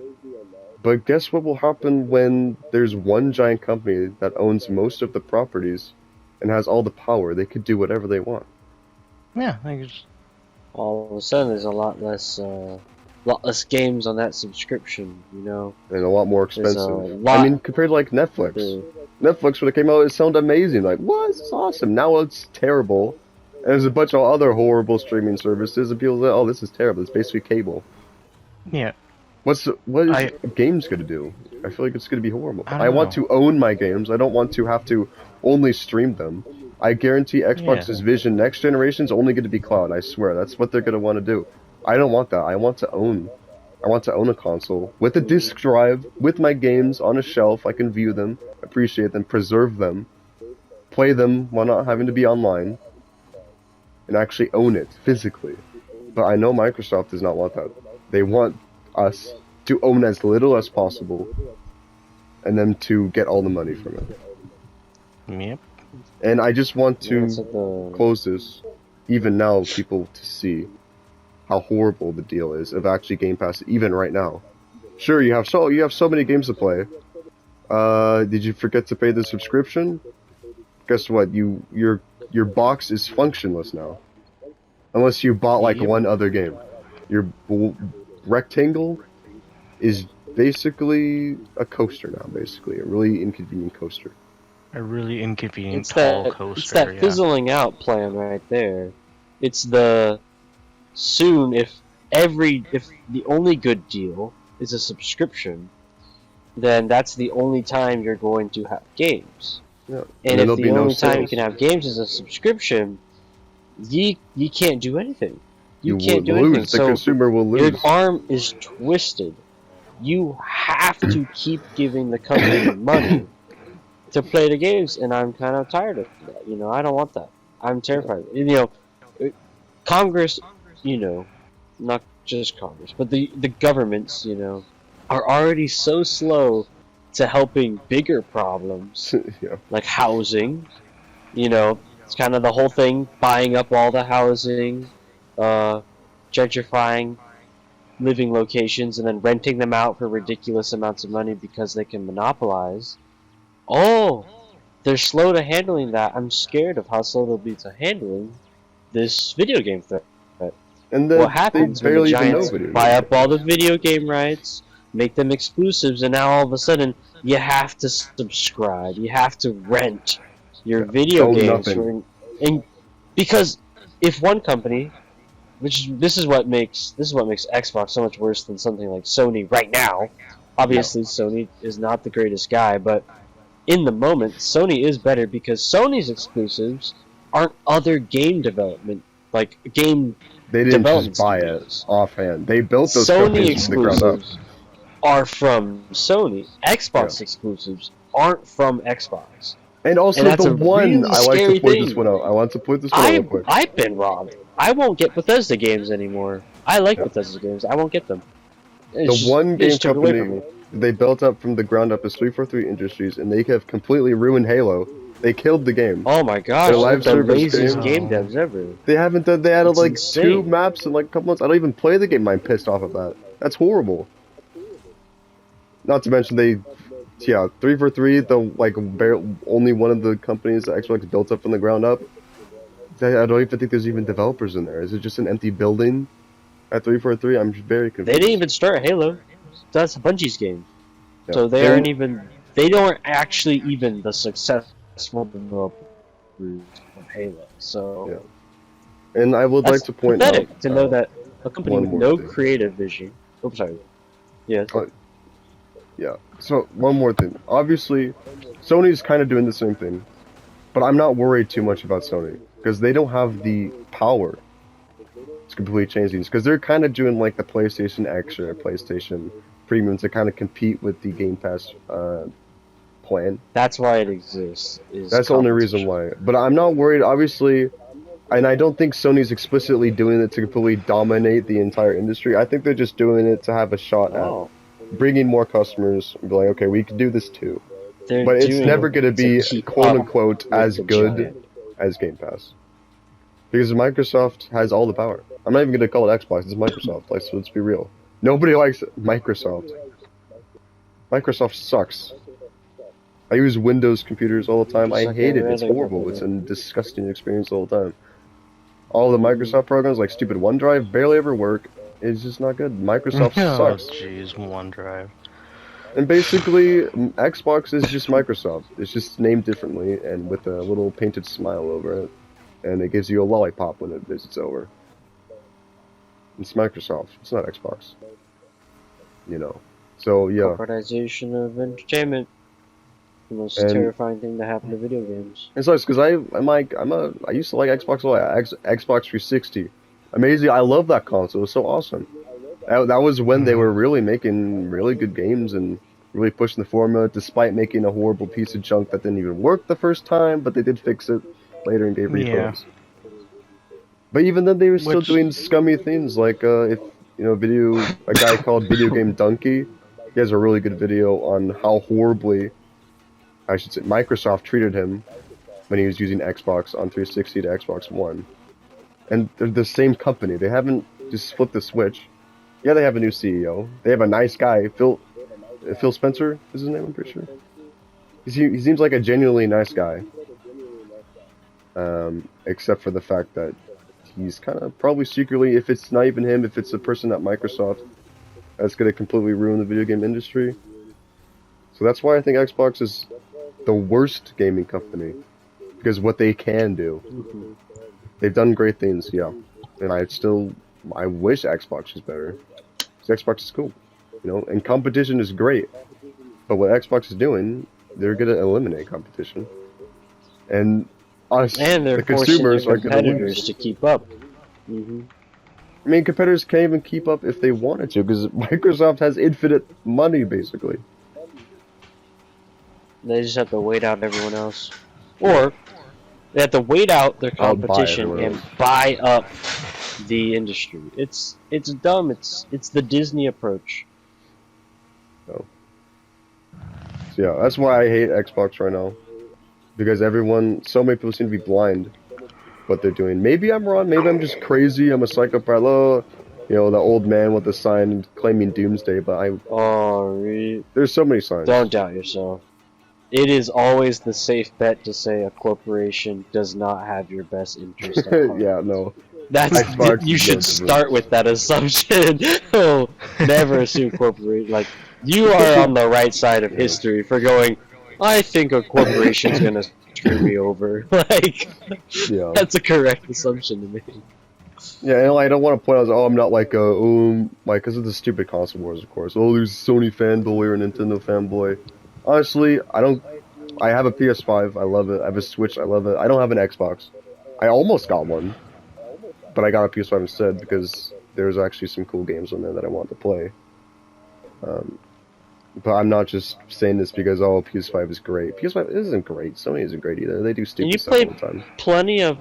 But guess what will happen when there's one giant company that owns most of the properties and has all the power? They could do whatever they want. Yeah, I just All of a sudden, there's a lot less games on that subscription. And a lot more There's a expensive. lot- I mean, compared to like Netflix. Netflix, when it came out, it sounded amazing. Like, what? This is awesome. Now it's terrible. And there's a bunch of other horrible streaming services, and people say, oh, this is terrible. It's basically cable. yeah. What is games going to do? I feel like it's going to be horrible. I don't I want know. to own my games. I don't want to have to only stream them. I guarantee Xbox's vision next generation is only going to be cloud. I swear. That's what they're going to want to do. I don't want that. I want to own a console with a disc drive, with my games on a shelf. I can view them, appreciate them, preserve them, play them while not having to be online, and actually own it physically. But I know Microsoft does not want that. They want us to own as little as possible, and then to get all the money from it. Yep. And I just want to That's at the- close this, even now, people to see how horrible the deal is of actually Game Pass, even right now. Sure, you have so many games to play. Did you forget to pay the subscription? Guess what? Your box is functionless now, unless you bought like Yep. one other game. Your rectangle is basically a coaster now. Basically, a really inconvenient coaster. A really inconvenient It's tall that, coaster. it's that yeah. fizzling out plan right there. It's the soon, if if the only good deal is a subscription, then that's the only time you're going to have games. Yeah. And then if there'll the be no only time you sales. can have games is a subscription, you can't do anything. You You will can't do anything. lose. The So consumer will your lose. arm is twisted. You have to keep giving the company money to play the games, and I'm kind of tired of that. You know, I don't want that. I'm terrified. You know, Congress, you know, not just Congress, but the governments, you know, are already so slow to helping bigger problems Yeah. like housing. You know, it's kind of the whole thing, buying up all the housing, gentrifying living locations, and then renting them out for ridiculous amounts of money because they can monopolize. Oh, they're slow to handling that. I'm scared of how slow they'll be to handling this video game threat. And What they happens when the barely even know giants video buy games. up all the video game rights, make them exclusives, and now all of a sudden you have to subscribe, you have to rent your video Own games nothing. and because if one company, which this is what makes Xbox so much worse than something like Sony right now. Obviously, Sony is not the greatest guy, but in the moment, Sony is better because Sony's exclusives aren't other game development, like game They didn't just development buy studios. it offhand. They built those Sony companies from the ground up. exclusives are from Sony. Xbox Yeah. exclusives aren't from Xbox. And also And that's the a one, really I like to scary point this thing. one out. I want to point this one out real quick. I've been robbed. I won't get Bethesda games anymore. I like Yeah. Bethesda games. I won't get them. The one They game just took it away from company me. they built up from the ground up is 343 Industries, and they have completely ruined Halo. They killed the game. Oh my gosh, Their they're live the service laziest game. game devs ever. They haven't done. They added It's like insane. 2 maps in like a couple months. I don't even play the game. I'm pissed off at that. That's horrible. Not to mention they, 343, the like only one of the companies that Xbox built up from the ground up. I don't even think there's even developers in there. Is it just an empty building at 343? I'm very confused. They didn't even start Halo. That's Bungie's game. Yeah. So they And- aren't even. They don't actually even the successful developers of Halo. So Yeah. And I would that's like to point pathetic out to know that a company one with more no thing. creative vision. Oops, sorry. Yes. Yeah. So one more thing. Obviously, Sony's kind of doing the same thing, but I'm not worried too much about Sony because they don't have the power to completely change things. Because they're kind of doing like the PlayStation Extra, or PlayStation Premium to kind of compete with the Game Pass plan. That's why it exists. That's the only reason why. But I'm not worried. Obviously, and I don't think Sony's explicitly doing it to completely dominate the entire industry. I think they're just doing it to have a shot Oh, at bringing more customers and be like, okay, we can do this too. they're But it's doing never it going to be keep quote up unquote with as the good giant. as Game Pass. Because Microsoft has all the power. I'm not even going to call it Xbox, it's Microsoft. Like, so let's be real. Nobody likes Microsoft. Microsoft sucks. I use Windows computers all the time. I Suck hate it. every It's other horrible. company. It's a disgusting experience all the time. All the Microsoft programs, like stupid OneDrive, barely ever work. It's just not good. Microsoft Oh, sucks. jeez, OneDrive. And basically, Xbox is just Microsoft. It's just named differently and with a little painted smile over it. And it gives you a lollipop when it visits over. It's Microsoft. It's not Xbox. You know. So, yeah. Corporatization of entertainment. The most And- terrifying thing to happen to video games. It's nice because I used to like Xbox a lot. Xbox 360. Amazing. I love that console. It was so awesome. That was when they were really making really good games and really pushing the formula, despite making a horrible piece of junk that didn't even work the first time, but they did fix it later and gave refunds. But even then, they were still Which- doing scummy things like if a guy called Video Game Donkey. He has a really good video on how horribly, I should say, Microsoft treated him when he was using Xbox on 360 to Xbox One. And they're the same company. They haven't just flipped the switch. Yeah, they have a new CEO. They have a nice guy. Phil Spencer is his name, I'm pretty sure. He seems like a genuinely nice guy. Except for the fact that he's kind of probably secretly, if it's not even him, if it's a person at Microsoft, that's going to completely ruin the video game industry. So that's why I think Xbox is the worst gaming company. Because what they can do. They've done great things, yeah. And I still I wish Xbox was better. 'Cause Xbox is cool, you know, and competition is great. But what Xbox is doing, they're gonna eliminate competition, and us, And they're the forcing their consumers, are gonna competitors lose. to keep up. Hmm. I mean, competitors can't even keep up if they wanted to, because Microsoft has infinite money, basically. They just have to wait out everyone else, or they have to wait out their Outbuy competition everyone and else. buy up the industry. It's dumb. It's the Disney approach. So yeah, that's why I hate Xbox right now, because so many people seem to be blind what they're doing. Maybe I'm wrong. Maybe I'm just crazy. I'm a psychopath. Oh, you know, the old man with the sign claiming doomsday. But there's so many signs. Don't doubt yourself. It is always the safe bet to say a corporation does not have your best interest at heart. Yeah, no. That's Xbox you is no should different. start with that assumption. Oh, never assume corporation. Like you are on the right side of history for going. I think a corporation's gonna screw me over. Like Yeah. that's a correct assumption to make. Yeah, and I don't want to point out, I'm not like because of the stupid console wars, of course. Oh, there's a Sony fanboy or a Nintendo fanboy. Honestly, I have a PS5, I love it. I have a Switch, I love it. I don't have an Xbox. I almost got one, but I got a PS5 instead because there's actually some cool games on there that I want to play. But I'm not just saying this because, PS5 is great. PS5 isn't great. Sony isn't great either. They do stupid You stuff all played the time. plenty of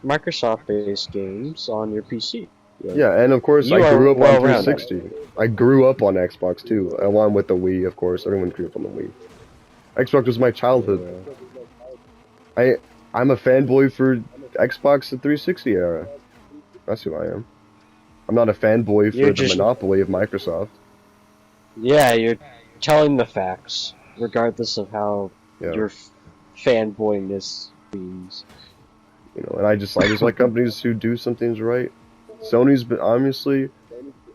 Microsoft-based games on your PC. Yeah, and of course You I grew are up on well-rounded. 360. I grew up on Xbox too, along with the Wii, of course. Everyone grew up on the Wii. Xbox was my childhood. I'm a fanboy for Xbox the 360 era. That's who I am. I'm not a fanboy for the monopoly of Microsoft. Yeah, you're telling the facts, regardless of how your fanboyness means. You know, and I just like companies who do some things right. Sony's been, honestly,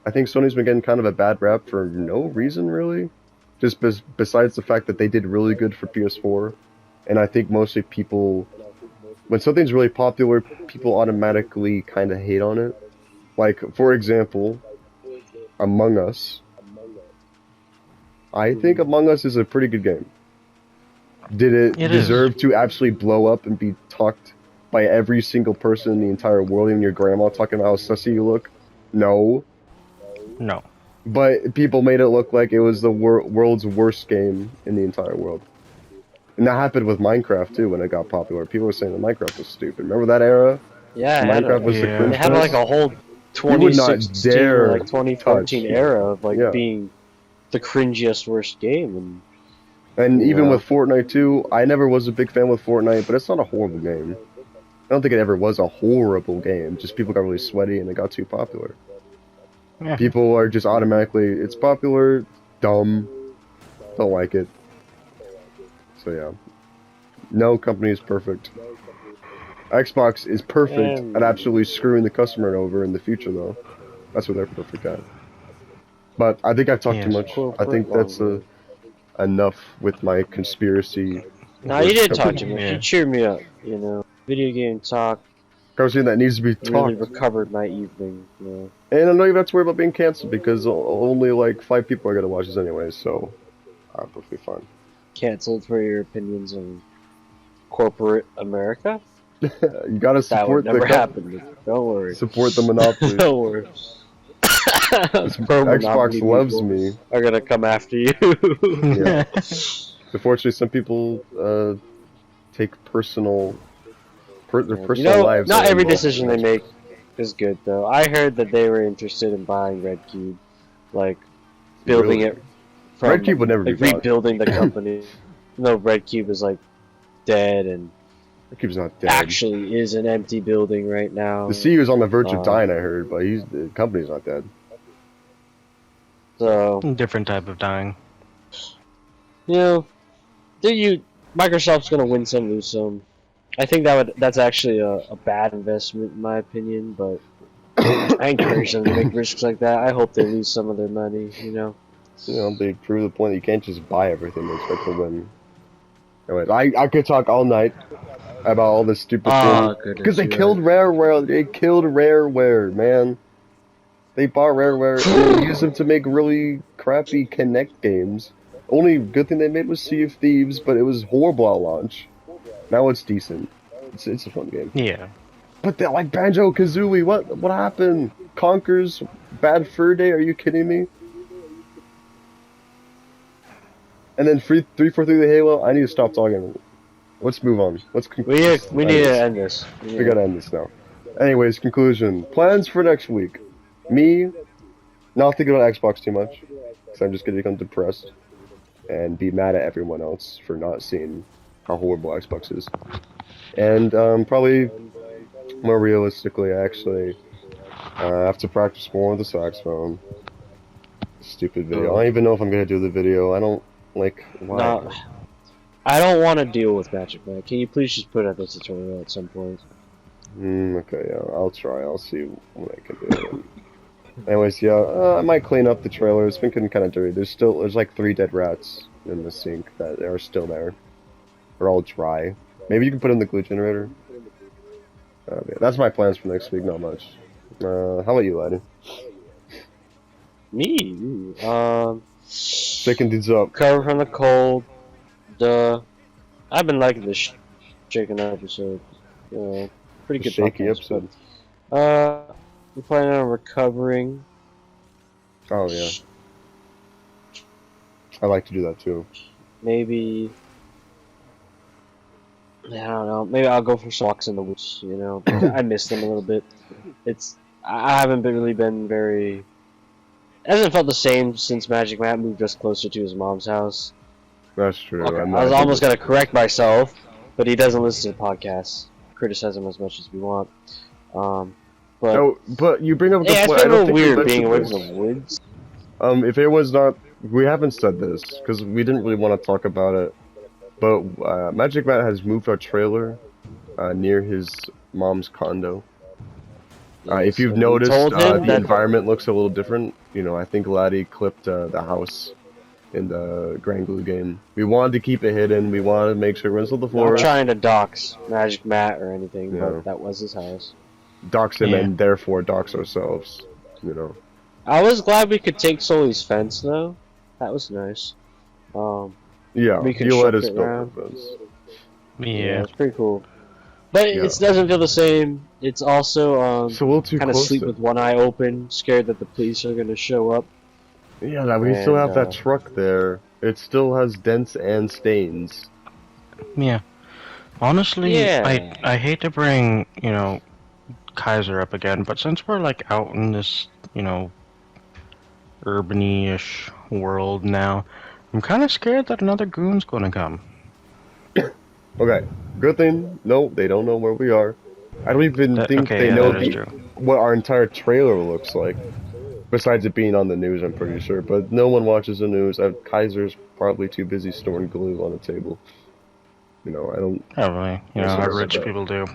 I think Sony's been getting kind of a bad rap for no reason, really. Just besides the fact that they did really good for PS4. And I think mostly people, when something's really popular, people automatically kind of hate on it. Like, for example, Among Us. I think Among Us is a pretty good game. Did it deserve to absolutely blow up and be talked by every single person in the entire world, even your grandma talking about how sussy you look? No. No. But people made it look like it was the world's worst game in the entire world. And that happened with Minecraft too when it got popular. People were saying that Minecraft was stupid. Remember that era? Yeah, Minecraft was the cringe It had like a whole 2016 or like 2014 era of like being the cringiest worst game. And even with Fortnite too, I never was a big fan with Fortnite, but it's not a horrible game. I don't think it ever was a horrible game. Just people got really sweaty and it got too popular. Yeah. People are just automatically, it's popular, dumb, don't like it. So yeah, no company is perfect. Xbox is perfect at absolutely screwing the customer over in the future, though. That's what they're perfect at. But I think I've talked too much. I think that's enough with my conspiracy. No, you didn't talk too much. You cheered me up, you know. Video game talk. Conversation that needs to be talked. Really recovered my evening, you know. And I don't even have to worry about being canceled because only like 5 people are gonna watch this anyway, so I'm perfectly fine. Canceled for your opinions on corporate America? You gotta support that would never happen. Don't worry. Support the monopoly. Don't worry. Xbox loves me. Are gonna come after you. Yeah. Unfortunately, some people take their personal lives. Not every decision they make is good, though. I heard that they were interested in buying Red Cube, like building it from Red Cube would never be rebuilding the company. No, Red Cube is like dead and. Red Cube's not dead. Actually, is an empty building right now. The CEO is on the verge of dying, I heard, but the company's not dead. So different type of dying. You know, Microsoft's gonna win some, lose some. I think that's actually a bad investment in my opinion, but I encourage them to make risks like that. I hope they lose some of their money, you know. You know, they prove the point that you can't just buy everything and expect to win. Anyways, I could talk all night about all this stupid thing. Because they killed Rareware. They killed Rareware, man. They bought Rareware and they used them to make really crappy Connect games. Only good thing they made was Sea of Thieves, but it was horrible at launch. Now it's decent. It's a fun game. Yeah. But they're like Banjo-Kazooie, what happened? Conker's Bad Fur Day, are you kidding me? And then 343 the Halo, I need to stop talking. Let's move on. We need to end this. We gotta end this now. Anyways, conclusion. Plans for next week. Me, not thinking about Xbox too much, because I'm just gonna become depressed and be mad at everyone else for not seeing how horrible Xbox is. And probably more realistically, actually, I have to practice more with the saxophone. Stupid video. I don't even know if I'm gonna do the video. I don't like why. No, I don't want to deal with Magic Man. Can you please just put out the tutorial at some point? Okay, yeah, I'll try. I'll see what I can do. Anyways, yeah, I might clean up the trailer. It's been getting kind of dirty. There's like 3 dead rats in the sink that are still there. They're all dry. Maybe you can put in the glue generator. Yeah, that's my plans for next week. Not much. How about you, laddie? Me? Shaking things up. Recover from the cold. I've been liking this shaken episode. Pretty good Shaky podcast, episode. but, we're planning on recovering. Oh yeah. I like to do that too. Maybe. I don't know. Maybe I'll go for some walks in the woods. You know, I miss them a little bit. I haven't really been very. It hasn't felt the same since Magic Matt moved us closer to his mom's house. That's true. Okay, I was almost gonna correct myself, but he doesn't listen to podcasts. Criticize him as much as we want. But no, but you bring up the yeah, point. it's been I a don't little think weird being away this. from the woods. If it was not, we haven't said this because we didn't really want to talk about it. But Magic Matt has moved our trailer near his mom's condo. If you've noticed, the environment looks a little different. You know, I think Laddie clipped the house in the Grand Glue game. We wanted to keep it hidden. We wanted to make sure everyone's on the floor. Not trying to dox Magic Matt or anything, Yeah. but that was his house. Dox him Yeah. and therefore dox ourselves. You know. I was glad we could take Sully's fence though. That was nice. Yeah, We you let us construct it build around. the fence. Yeah. It's pretty cool. But Yeah. it doesn't feel the same. It's also It's a little too kind of close. sleep with one eye open, scared that the police are gonna show up. Yeah, that we still have And, that truck there. It still has dents and stains. Yeah. Honestly, Yeah. I hate to bring, Kaiser up again, but since we're like out in this, urban-ish world now, I'm kind of scared that another goon's gonna come. Okay, good thing. No, they don't know where we are. I don't even think they know that is true. what our entire trailer looks like. Besides it being on the news, I'm pretty sure. But no one watches the news. Kaiser's probably too busy storing glue on the table. You know, I don't. Probably, That's how what rich about- people do.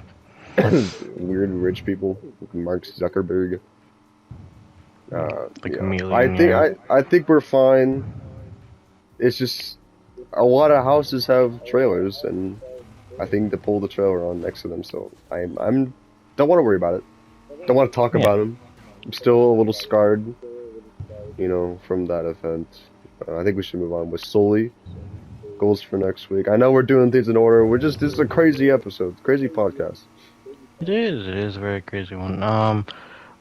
Weird rich people, like Mark Zuckerberg. The Yeah. chameleon. I think we're fine. It's just a lot of houses have trailers, and I think to pull the trailer on next to them. So I'm don't want to worry about it. Don't want to talk Yeah. about them. I'm still a little scarred, from that event. I think we should move on with Sully. Goals for next week. I know we're doing things in order. This is a crazy episode, crazy podcast. It is a very crazy one.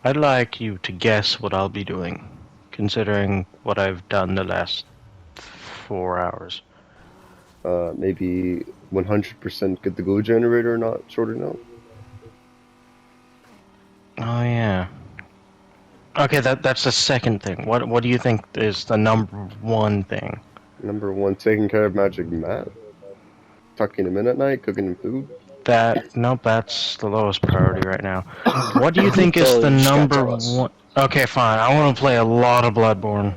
I'd like you to guess what I'll be doing, considering what I've done the last 4 hours. Maybe 100% get the glue generator not sorted out. Oh yeah. Okay, that's the second thing. What do you think is the number one thing? Number 1, taking care of Magic Matt. Tucking him in at night, cooking him food. Nope, that's the lowest priority right now. What do you think is Oh, the you just gotta number tell us. one? Okay, fine. I want to play a lot of Bloodborne.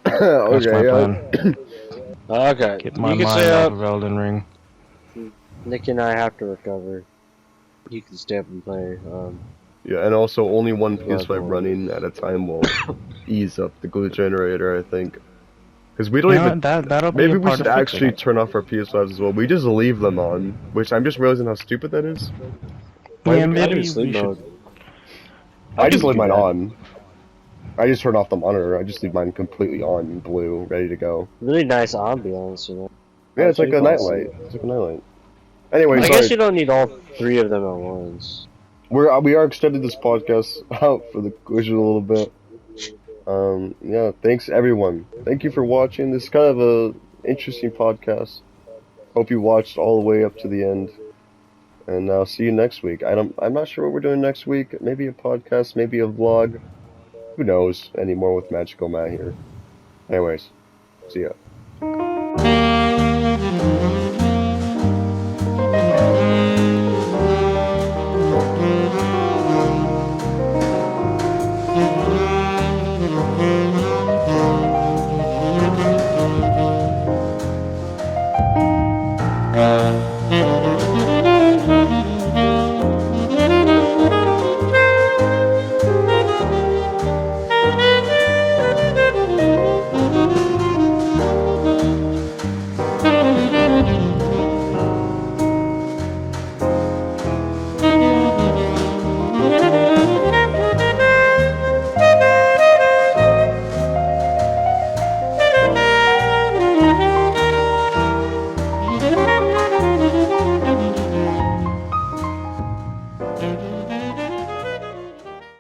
That's my Okay, plan. Okay, Get my you can mind stay off up. of Elden Ring. Nick and I have to recover. You can stay up and play. Yeah, and also only one PS5 Bloodborne. running at a time will ease up the glue generator, I think. Because we don't You know even... what, that'll be Maybe a we part should of fixing actually it. turn off our PS5s as well. We just leave them on, which I'm just realizing how stupid that is. Why Yeah, would we- I maybe do we sleep should. mode. I just do leave mine that. on. I just turn off the monitor. I just leave mine completely on, blue, ready to go. Really nice ambiance, you know. Yeah, it's like a Actually, nightlight. It's like a nightlight. Anyway, I guess sorry. you don't need all three of them at once. We are extending this podcast out for the question a little bit. Yeah, thanks everyone. Thank you for watching. This is kind of a interesting podcast. Hope you watched all the way up to the end. And I'll see you next week. I'm not sure what we're doing next week. Maybe a podcast, maybe a vlog. Who knows anymore with Magical Matt here. Anyways, see ya.